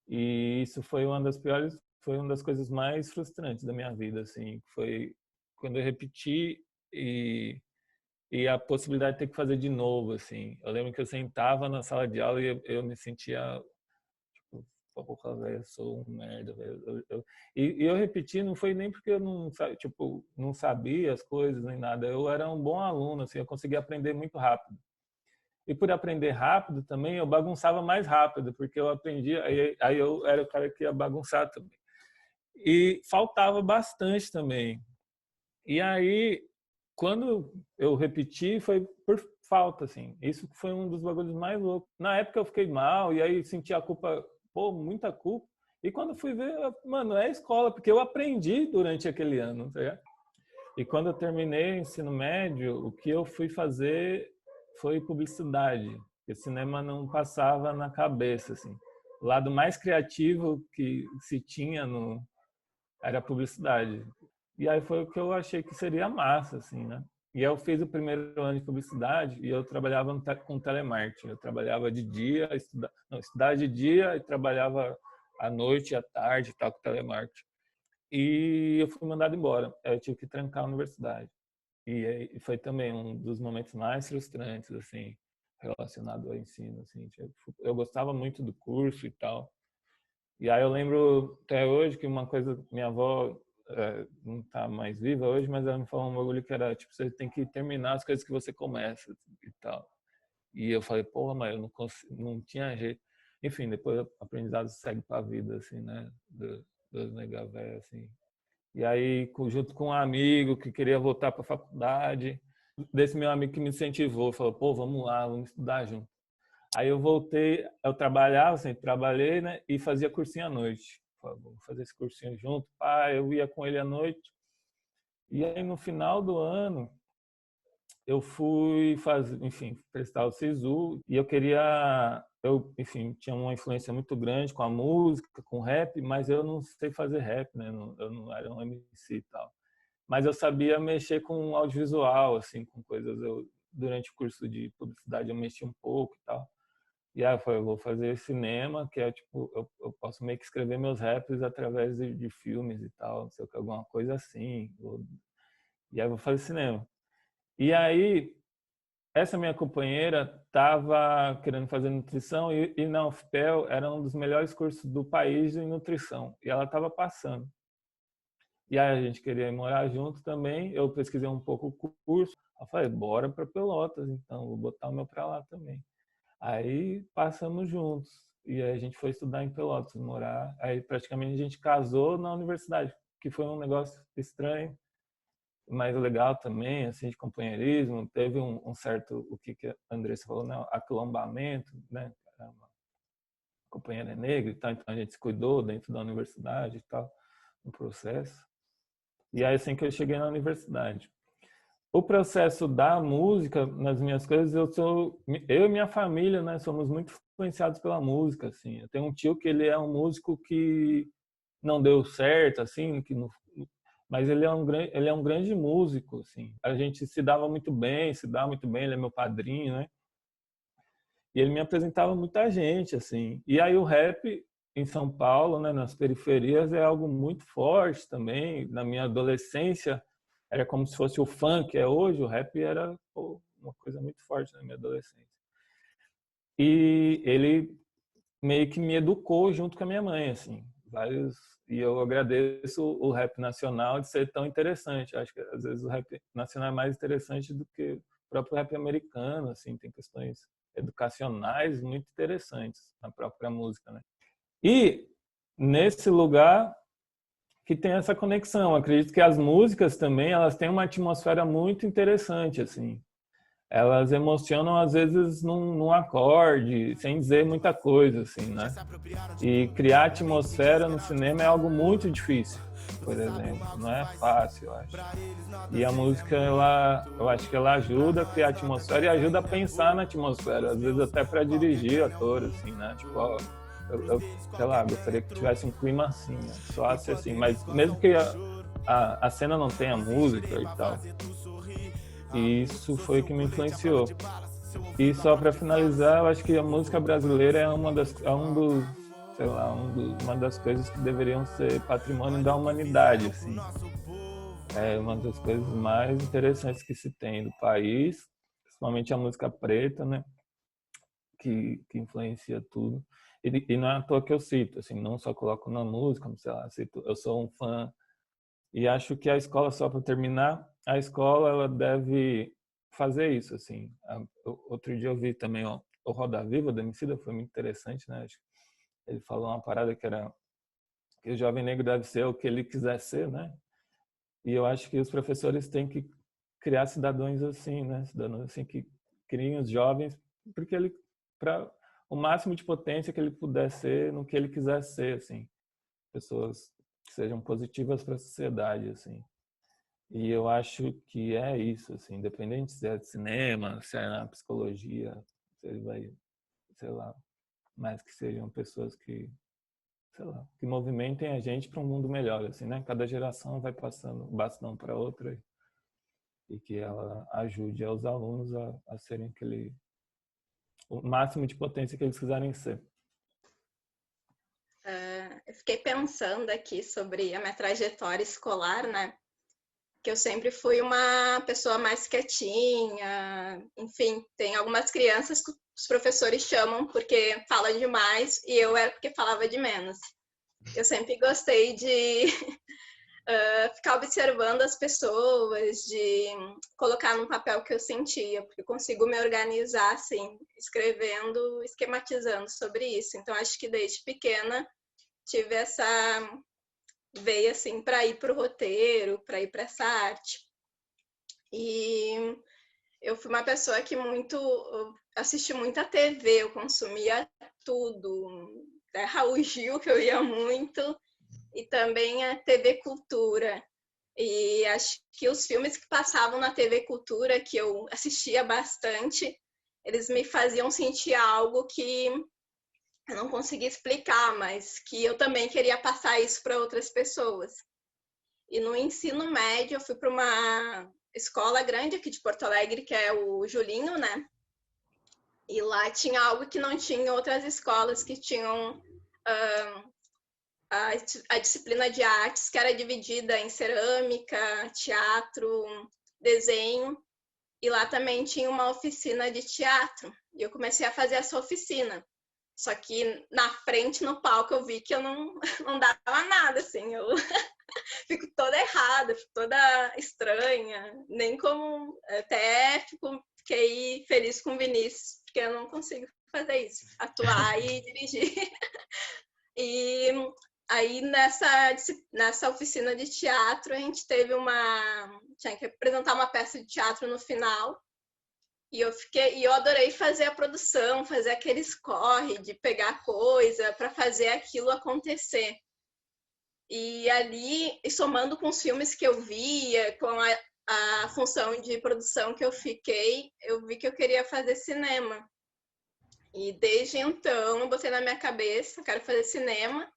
E isso foi uma das piores, foi uma das coisas mais frustrantes da minha vida, assim, foi quando eu repeti e a possibilidade de ter que fazer de novo, assim. Eu lembro que eu sentava na sala de aula e eu me sentia porra, velho, eu sou um merda, velho. E eu repeti, não foi nem porque eu não, tipo, não sabia as coisas nem nada. Eu era um bom aluno, assim, eu conseguia aprender muito rápido. E por aprender rápido também, eu bagunçava mais rápido, porque eu aprendia, aí eu era o cara que ia bagunçar também. E faltava bastante também. E aí, quando eu repeti, foi por falta, assim. Isso foi um dos bagulhos mais loucos. Na época eu fiquei mal, e aí senti a culpa, pô, muita culpa. E quando fui ver, mano, é escola, porque eu aprendi durante aquele ano, tá ligado? E quando eu terminei o ensino médio, o que eu fui fazer foi publicidade. Porque cinema não passava na cabeça, assim. O lado mais criativo que se tinha era a publicidade. E aí foi o que eu achei que seria massa, assim, né? E eu fiz o primeiro ano de publicidade e eu trabalhava com telemarketing. Eu trabalhava de dia, estudava de dia e trabalhava à noite e à tarde, tal, com telemarketing. E eu fui mandado embora. Eu tive que trancar a universidade. E foi também um dos momentos mais frustrantes, assim, relacionado ao ensino, assim. Eu gostava muito do curso e tal. E aí eu lembro até hoje que uma coisa, minha avó não está mais viva hoje, mas ela me falou um bagulho que era, tipo, você tem que terminar as coisas que você começa e tal. E eu falei, porra, mas eu não tinha jeito. Enfim, depois o aprendizado segue para a vida, assim, né? Dos nega véia, assim. E aí, junto com um amigo que queria voltar para a faculdade, desse meu amigo que me incentivou, falou, pô, vamos lá, vamos estudar junto. Aí eu voltei, eu trabalhava, sempre trabalhei, né? E fazia cursinho à noite. Falei, vou fazer esse cursinho junto. Eu ia com ele à noite. E aí, no final do ano, eu fui fazer, enfim, prestar o SISU e enfim, tinha uma influência muito grande com a música, com o rap, mas eu não sei fazer rap, né? Eu não era um MC e tal. Mas eu sabia mexer com audiovisual, assim, com coisas. Durante o curso de publicidade eu mexi um pouco e tal. E aí eu falei, eu vou fazer cinema, que é tipo, eu posso meio que escrever meus raps através de filmes e tal, não sei o que, alguma coisa assim. E aí eu vou fazer cinema. E aí essa minha companheira estava querendo fazer nutrição e na UFPEL era um dos melhores cursos do país em nutrição. E ela estava passando. E aí a gente queria morar junto também. Eu pesquisei um pouco o curso. Eu falei, bora para Pelotas, então, vou botar o meu para lá também. Aí passamos juntos. E aí a gente foi estudar em Pelotas, morar. Aí praticamente a gente casou na universidade, que foi um negócio estranho, mas legal também, assim, de companheirismo. Teve um certo, o que a Andressa falou, né? Aquilombamento, né? A companheira é negra e tal, então a gente se cuidou dentro da universidade e tal, no processo. E aí assim que eu cheguei na universidade. O processo da música, nas minhas coisas, eu e minha família, né, somos muito influenciados pela música, assim. Eu tenho um tio que ele é um músico que não deu certo, assim, mas ele é um grande músico, assim. A gente se dá muito bem, ele é meu padrinho, né? E ele me apresentava muita gente, assim. E aí o rap em São Paulo, né, nas periferias, é algo muito forte também. Na minha adolescência, era como se fosse o funk, hoje, o rap era uma coisa muito forte na minha adolescência. E ele meio que me educou junto com a minha mãe, assim, e eu agradeço o rap nacional de ser tão interessante. Acho que às vezes o rap nacional é mais interessante do que o próprio rap americano, assim, tem questões educacionais muito interessantes na própria música, né? E nesse lugar que tem essa conexão, acredito que as músicas também, elas têm uma atmosfera muito interessante, assim. Elas emocionam às vezes num acorde, sem dizer muita coisa, assim, né? E criar atmosfera no cinema é algo muito difícil, por exemplo, não é fácil, eu acho. E a música, eu acho que ela ajuda a criar atmosfera e ajuda a pensar na atmosfera, às vezes até para dirigir ator, assim, né? Tipo, ó, eu sei lá, gostaria que tivesse um clima assim, né? Soasse assim, mas mesmo que a cena não tenha música e tal. E isso foi o que me influenciou. E só para finalizar, eu acho que a música brasileira é uma das coisas que deveriam ser patrimônio da humanidade, assim. É uma das coisas mais interessantes que se tem do país, principalmente a música preta, né? Que influencia tudo. E não é à toa que eu cito, assim, não só coloco na música, como sei lá, cito, eu sou um fã. E acho que a escola, só para terminar, a escola ela deve fazer isso, assim. Outro dia eu vi também o Roda Viva da Emicida, foi muito interessante, né? Ele falou uma parada que era que o jovem negro deve ser o que ele quiser ser, né? E eu acho que os professores têm que criar cidadãos assim, né? Cidadãos assim que criem os jovens, porque ele para o máximo de potência que ele puder ser no que ele quiser ser, assim. Pessoas que sejam positivas para a sociedade, assim. E eu acho que é isso, assim, independente se é de cinema, se é na psicologia, se ele vai, sei lá, mas que sejam pessoas que, sei lá, que movimentem a gente para um mundo melhor, assim, né? Cada geração vai passando o bastão para outra e que ela ajude aos alunos a serem o máximo de potência que eles quiserem ser. Eu fiquei pensando aqui sobre a minha trajetória escolar, né? Que eu sempre fui uma pessoa mais quietinha, enfim, tem algumas crianças que os professores chamam porque fala demais e eu era porque falava de menos. Eu sempre gostei de ficar observando as pessoas, de colocar num papel que eu sentia, porque eu consigo me organizar, assim, escrevendo, esquematizando sobre isso. Então, acho que desde pequena tive essa veia, assim, para ir para o roteiro, para ir para essa arte. E eu fui uma pessoa que assisti muita TV, eu consumia tudo, até Raul Gil, que eu ia muito, e também a TV Cultura. E acho que os filmes que passavam na TV Cultura, que eu assistia bastante, eles me faziam sentir algo que eu não conseguia explicar, mas que eu também queria passar isso para outras pessoas. E no ensino médio, eu fui para uma escola grande aqui de Porto Alegre, que é o Julinho, né? E lá tinha algo que não tinha em outras escolas, que tinham a disciplina de artes, que era dividida em cerâmica, teatro, desenho. E lá também tinha uma oficina de teatro. E eu comecei a fazer essa oficina. Só que na frente, no palco, eu vi que eu não, não dava nada, assim. Eu fico toda errada, fico toda estranha. Nem como... Até fiquei feliz com o Vinícius, porque eu não consigo fazer isso. Atuar e dirigir. E aí, nessa oficina de teatro, a gente teve tinha que apresentar uma peça de teatro no final. E eu adorei fazer a produção, fazer aqueles corre de pegar coisa para fazer aquilo acontecer. E ali, somando com os filmes que eu via, com a função de produção que eu fiquei, eu vi que eu queria fazer cinema. E desde então, eu botei na minha cabeça, quero fazer cinema.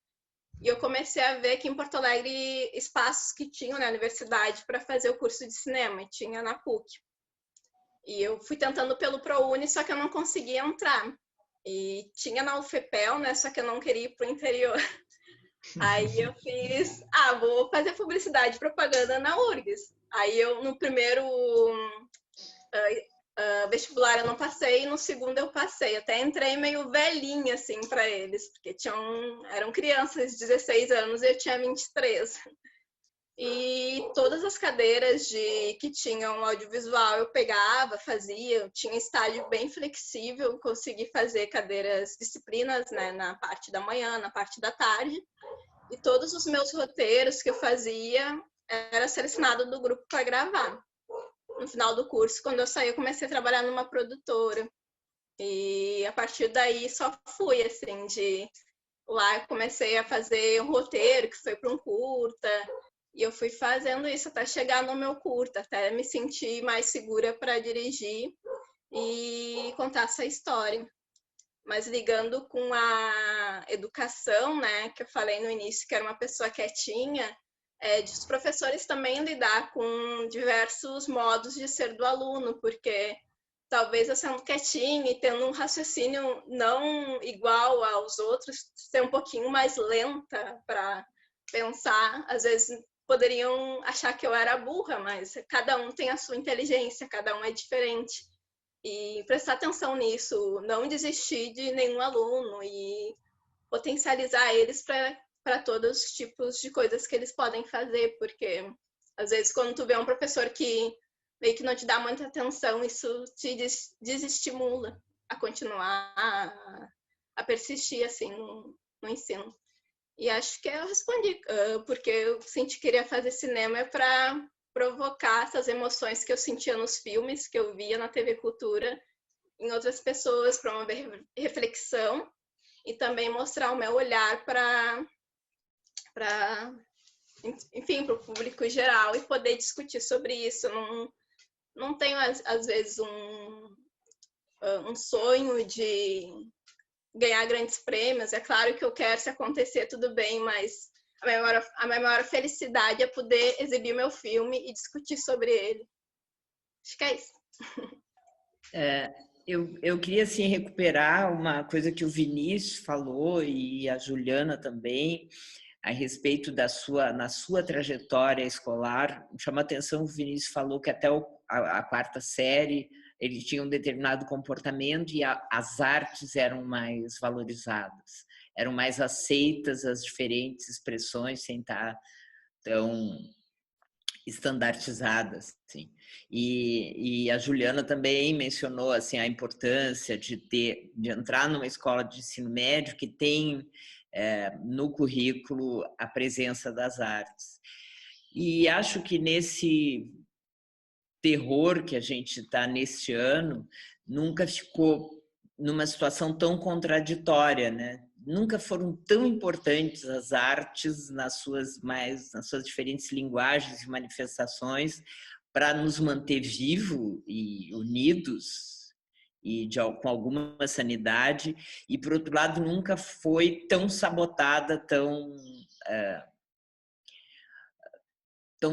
E eu comecei a ver aqui em Porto Alegre espaços que tinham na universidade para fazer o curso de cinema, e tinha na PUC. E eu fui tentando pelo ProUni, só que eu não conseguia entrar. E tinha na UFPEL, né? Só que eu não queria ir para o interior. Aí eu fiz, vou fazer publicidade e propaganda na URGS. Aí eu, no primeiro vestibular eu não passei, e no segundo eu passei. Até entrei meio velhinha, assim, para eles, porque eram crianças de 16 anos e eu tinha 23. E todas as cadeiras que tinham audiovisual eu pegava, fazia, eu tinha estágio bem flexível, consegui fazer disciplinas, né, na parte da manhã, na parte da tarde. E todos os meus roteiros que eu fazia era selecionado do grupo para gravar. No final do curso, quando eu saí, eu comecei a trabalhar numa produtora. E a partir daí só fui, assim, lá eu comecei a fazer um roteiro que foi para um curta. E eu fui fazendo isso até chegar no meu curta, até me sentir mais segura para dirigir e contar essa história. Mas ligando com a educação, né, que eu falei no início, que era uma pessoa quietinha, de os professores também lidar com diversos modos de ser do aluno, porque talvez eu sendo quietinha e tendo um raciocínio não igual aos outros, ser um pouquinho mais lenta para pensar, às vezes poderiam achar que eu era burra, mas cada um tem a sua inteligência, cada um é diferente. E prestar atenção nisso, não desistir de nenhum aluno e potencializar eles para todos os tipos de coisas que eles podem fazer, porque às vezes quando tu vê um professor que meio que não te dá muita atenção, isso te desestimula a continuar, a persistir assim no ensino. E acho que eu respondi, porque eu senti que queria fazer cinema para provocar essas emoções que eu sentia nos filmes, que eu via na TV Cultura, em outras pessoas, promover reflexão e também mostrar o meu olhar para enfim, para o público em geral e poder discutir sobre isso. Não tenho, às vezes, um sonho de ganhar grandes prêmios. É claro que eu quero, se acontecer, tudo bem, mas a minha maior felicidade é poder exibir meu filme e discutir sobre ele. Acho que é isso. Eu queria, assim, recuperar uma coisa que o Vinícius falou e a Juliana também, a respeito na sua trajetória escolar. Chama atenção, o Vinícius falou que até a quarta série ele tinha um determinado comportamento e as artes eram mais valorizadas, eram mais aceitas as diferentes expressões sem estar tão estandartizadas, assim. E a Juliana também mencionou, assim, a importância de entrar numa escola de ensino médio que tem no currículo a presença das artes. E acho que nesse terror que a gente está neste ano, nunca ficou numa situação tão contraditória, né? Nunca foram tão importantes as artes nas suas diferentes linguagens e manifestações para nos manter vivos e unidos e com alguma sanidade, e por outro lado nunca foi tão sabotada, tão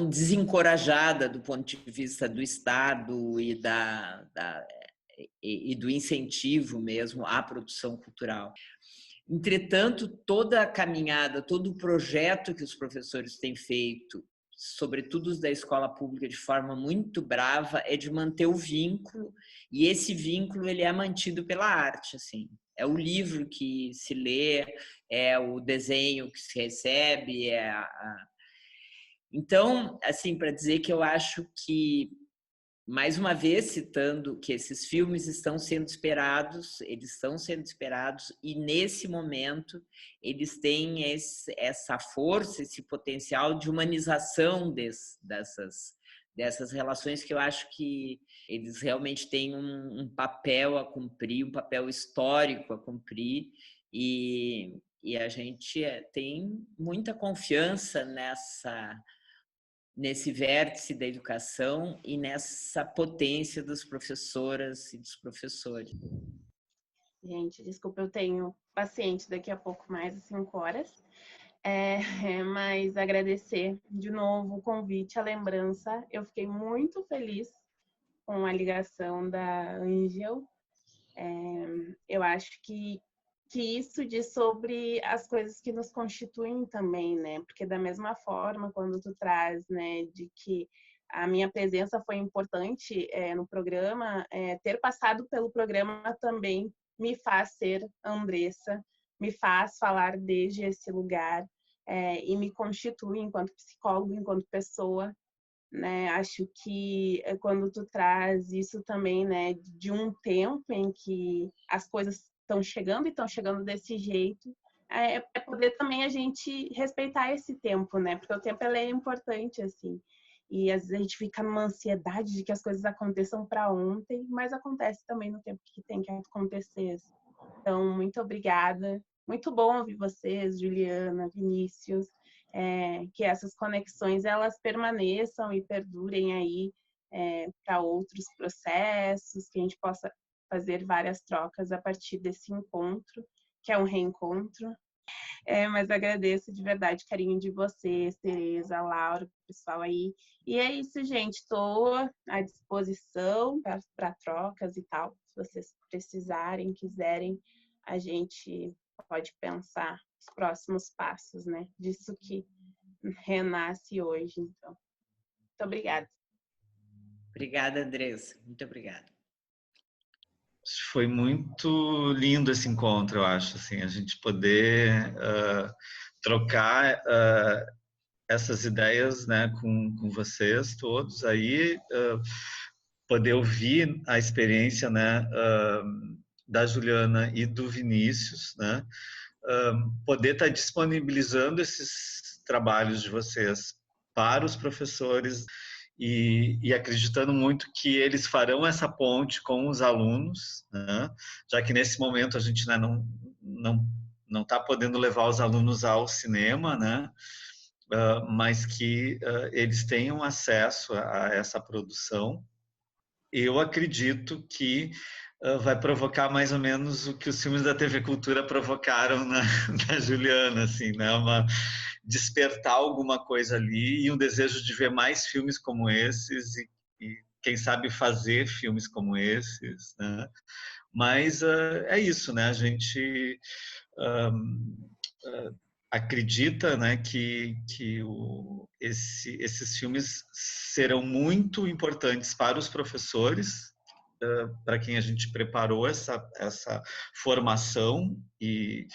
desencorajada do ponto de vista do Estado e do incentivo mesmo à produção cultural. Entretanto, toda a caminhada, todo o projeto que os professores têm feito sobretudo os da escola pública, de forma muito brava, é de manter o vínculo, e esse vínculo ele é mantido pela arte, assim. É o livro que se lê, é o desenho que se recebe, Então, assim, para dizer que eu acho que, mais uma vez citando que esses filmes estão sendo esperados, e nesse momento eles têm essa força, esse potencial de humanização dessas relações, que eu acho que eles realmente têm um papel a cumprir, um papel histórico a cumprir, e a gente tem muita confiança nesse vértice da educação e nessa potência das professoras e dos professores. Gente, desculpa, eu tenho paciente daqui a pouco mais de 5 horas. Mas agradecer de novo o convite, a lembrança. Eu fiquei muito feliz com a ligação da Angel. Eu acho que isso diz sobre as coisas que nos constituem também, né? Porque da mesma forma, quando tu traz, né, de que a minha presença foi importante no programa, ter passado pelo programa também me faz ser Andressa, me faz falar desde esse lugar e me constitui enquanto psicólogo, enquanto pessoa, né? Acho que quando tu traz isso também, né, de um tempo em que as coisas estão chegando e estão chegando desse jeito, é poder também a gente respeitar esse tempo, né? Porque o tempo ele é importante, assim. E às vezes a gente fica numa ansiedade de que as coisas aconteçam para ontem, mas acontece também no tempo que tem que acontecer. Assim. Então, muito obrigada. Muito bom ouvir vocês, Juliana, Vinícius, que essas conexões elas permaneçam e perdurem aí para outros processos, que a gente possa fazer várias trocas a partir desse encontro, que é um reencontro. Mas agradeço de verdade o carinho de vocês, Tereza, Laura, o pessoal aí. E é isso, gente. Estou à disposição para trocas e tal. Se vocês precisarem, quiserem, a gente pode pensar os próximos passos, né? Disso que renasce hoje. Então, muito obrigada. Obrigada, Andressa. Muito obrigada. Foi muito lindo esse encontro, eu acho, assim, a gente poder trocar essas ideias, né, com vocês todos aí, poder ouvir a experiência, né, da Juliana e do Vinícius, né, poder estar disponibilizando esses trabalhos de vocês para os professores e acreditando muito que eles farão essa ponte com os alunos, né? Já que nesse momento a gente, né, não está podendo levar os alunos ao cinema, né? Mas que eles tenham acesso a essa produção. Eu acredito que vai provocar mais ou menos o que os filmes da TV Cultura provocaram na Juliana, assim, né? Despertar alguma coisa ali e um desejo de ver mais filmes como esses e quem sabe fazer filmes como esses, né? Mas é isso, né? A gente acredita, né, que esses filmes serão muito importantes para os professores, para quem a gente preparou essa formação e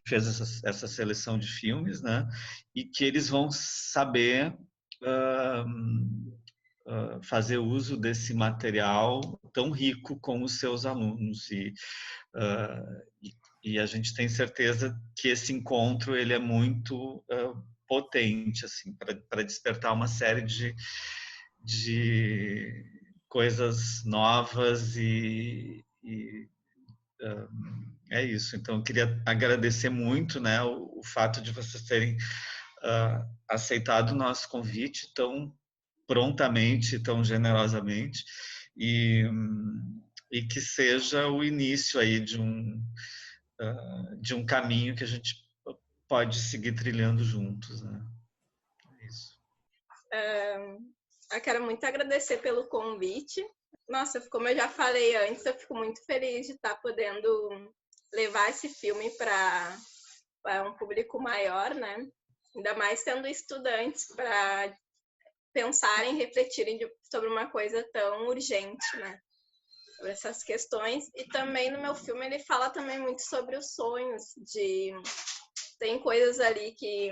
fez essa seleção de filmes, né? E que eles vão saber fazer uso desse material tão rico com os seus alunos e a gente tem certeza que esse encontro ele é muito potente assim para despertar uma série de coisas novas e é isso. Então, eu queria agradecer muito, né, o fato de vocês terem aceitado o nosso convite tão prontamente, tão generosamente, e que seja o início aí de um caminho que a gente pode seguir trilhando juntos, né? É isso. Eu quero muito agradecer pelo convite. Nossa, como eu já falei antes, eu fico muito feliz de estar podendo levar esse filme para um público maior, né? Ainda mais tendo estudantes para pensarem, refletirem sobre uma coisa tão urgente, né? Sobre essas questões. E também no meu filme ele fala também muito sobre os sonhos, tem coisas ali que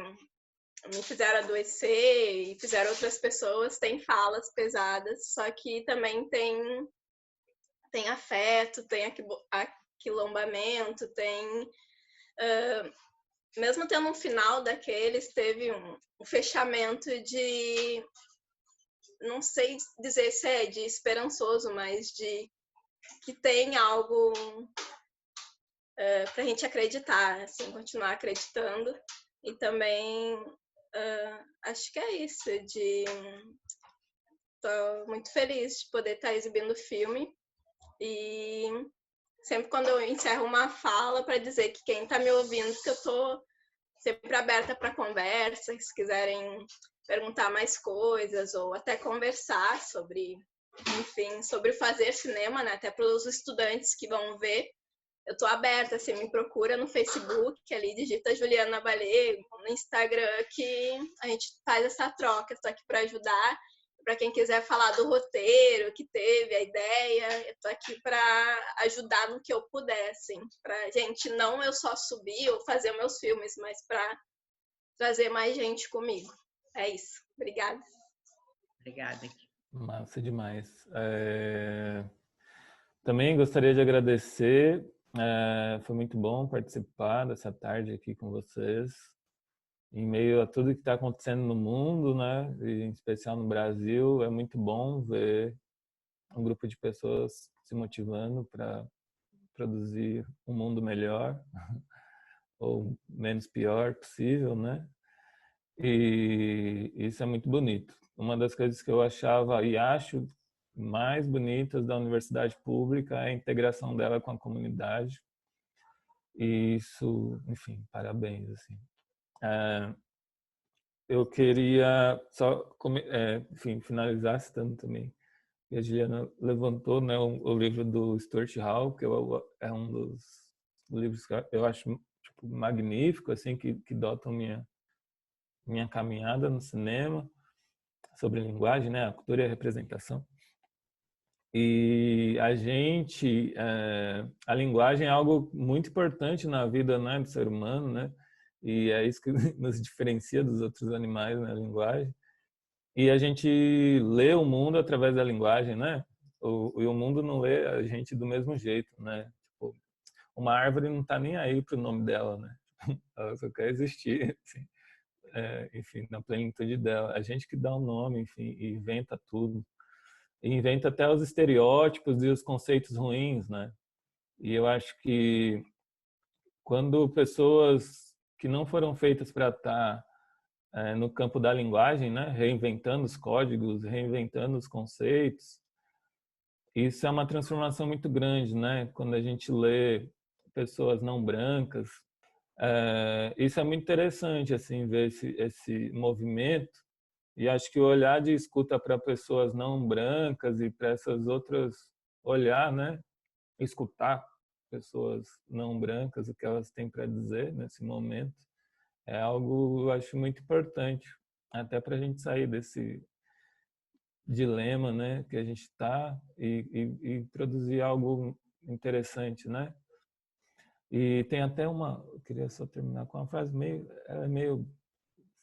me fizeram adoecer e fizeram outras pessoas, tem falas pesadas, só que também tem afeto, tem aquilombamento, tem mesmo tendo um final daqueles, teve um fechamento de, não sei dizer se é de esperançoso, mas de que tem algo para a gente acreditar, assim, continuar acreditando. E também acho que é isso, tô muito feliz de poder estar exibindo o filme e sempre quando eu encerro uma fala para dizer que quem está me ouvindo, que eu estou sempre aberta para conversa, se quiserem perguntar mais coisas ou até conversar sobre, enfim, sobre fazer cinema, né? Até para os estudantes que vão ver. Eu estou aberta, assim, me procura no Facebook, ali digita Juliana Balego, no Instagram, que a gente faz essa troca. Estou aqui para ajudar. Para quem quiser falar do roteiro que teve, a ideia, eu estou aqui para ajudar no que eu puder, assim. Para gente, não eu só subir ou fazer meus filmes, mas para trazer mais gente comigo. É isso. Obrigada. Obrigada. Massa demais. Também gostaria de agradecer. Foi muito bom participar dessa tarde aqui com vocês. Em meio a tudo que está acontecendo no mundo, né, e em especial no Brasil, é muito bom ver um grupo de pessoas se motivando para produzir um mundo melhor ou menos pior possível, né? E isso é muito bonito. Uma das coisas que eu achava e acho mais bonitas da universidade pública é a integração dela com a comunidade. E isso, enfim, parabéns, assim. Eu queria só, enfim, finalizar citando também que a Juliana levantou, né, o livro do Stuart Hall, que é um dos livros que eu acho tipo, magnífico, assim, que dotam minha caminhada no cinema sobre linguagem, né, a cultura e a representação. E a linguagem é algo muito importante na vida, né, do ser humano, né, e é isso que nos diferencia dos outros animais, né, a linguagem. E a gente lê o mundo através da linguagem, né? E o mundo não lê a gente do mesmo jeito, né? Tipo, uma árvore não tá nem aí pro nome dela, né? Ela só quer existir, assim. Enfim, na plenitude dela. A gente que dá um nome, enfim, e inventa tudo. E inventa até os estereótipos e os conceitos ruins, né? E eu acho que quando pessoas que não foram feitas para estar no campo da linguagem, né? Reinventando os códigos, reinventando os conceitos. Isso é uma transformação muito grande, né? Quando a gente lê pessoas não brancas, isso é muito interessante, assim, ver esse movimento. E acho que o olhar de escuta para pessoas não brancas e para essas outras olhar, né? Escutar pessoas não brancas, o que elas têm para dizer nesse momento, é algo eu acho muito importante, até para a gente sair desse dilema, né, que a gente está e produzir algo interessante, né? E tem até eu queria só terminar com uma frase ela é meio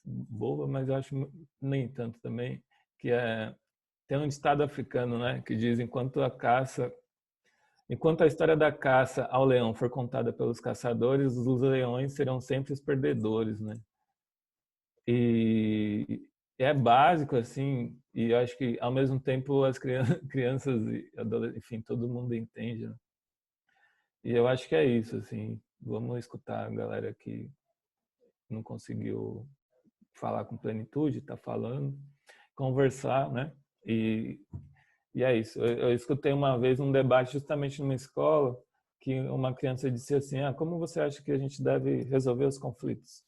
boba, mas eu acho nem tanto também, que tem um ditado africano, né, que diz enquanto a história da caça ao leão for contada pelos caçadores, os leões serão sempre os perdedores, né? E é básico, assim, e eu acho que, ao mesmo tempo, as crianças e adolescentes, enfim, todo mundo entende, né? E eu acho que é isso, assim, vamos escutar a galera que não conseguiu falar com plenitude, tá falando, conversar, né? E é isso. Eu escutei uma vez um debate justamente numa escola que uma criança disse assim, como você acha que a gente deve resolver os conflitos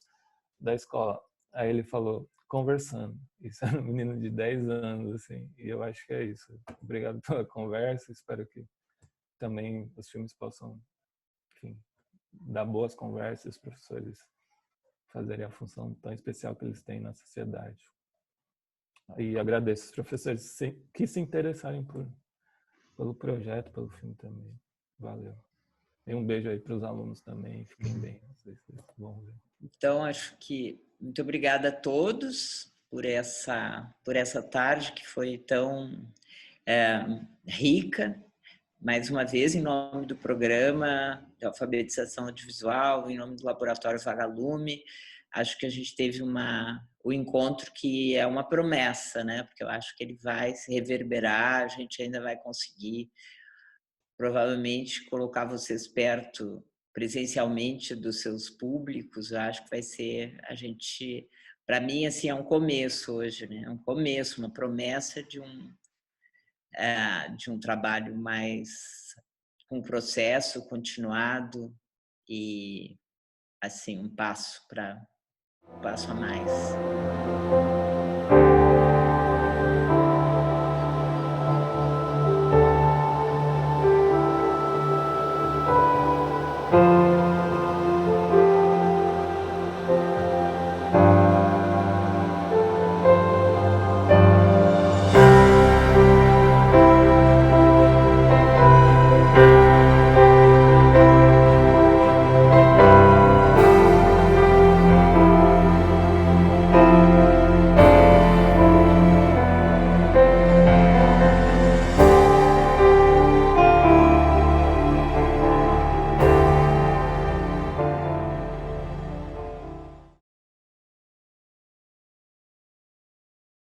da escola? Aí ele falou, conversando. Isso era um menino de 10 anos, assim, e eu acho que é isso. Obrigado pela conversa, espero que também os filmes possam, enfim, dar boas conversas, os professores fazerem a função tão especial que eles têm na sociedade. E agradeço os professores que se interessarem pelo projeto, pelo filme também. Valeu. E um beijo aí para os alunos também. Fiquem bem. Não sei se vocês vão ver. Então, acho que muito obrigada a todos por essa tarde que foi tão rica. Mais uma vez, em nome do programa de alfabetização audiovisual, em nome do Laboratório Vagalume, acho que a gente teve o encontro que é uma promessa, né? Porque eu acho que ele vai se reverberar, a gente ainda vai conseguir, provavelmente, colocar vocês perto presencialmente dos seus públicos. Eu acho que vai ser, para mim, assim, é um começo hoje, né? É um começo, uma promessa de um trabalho mais com processo continuado e, assim, um passo a mais.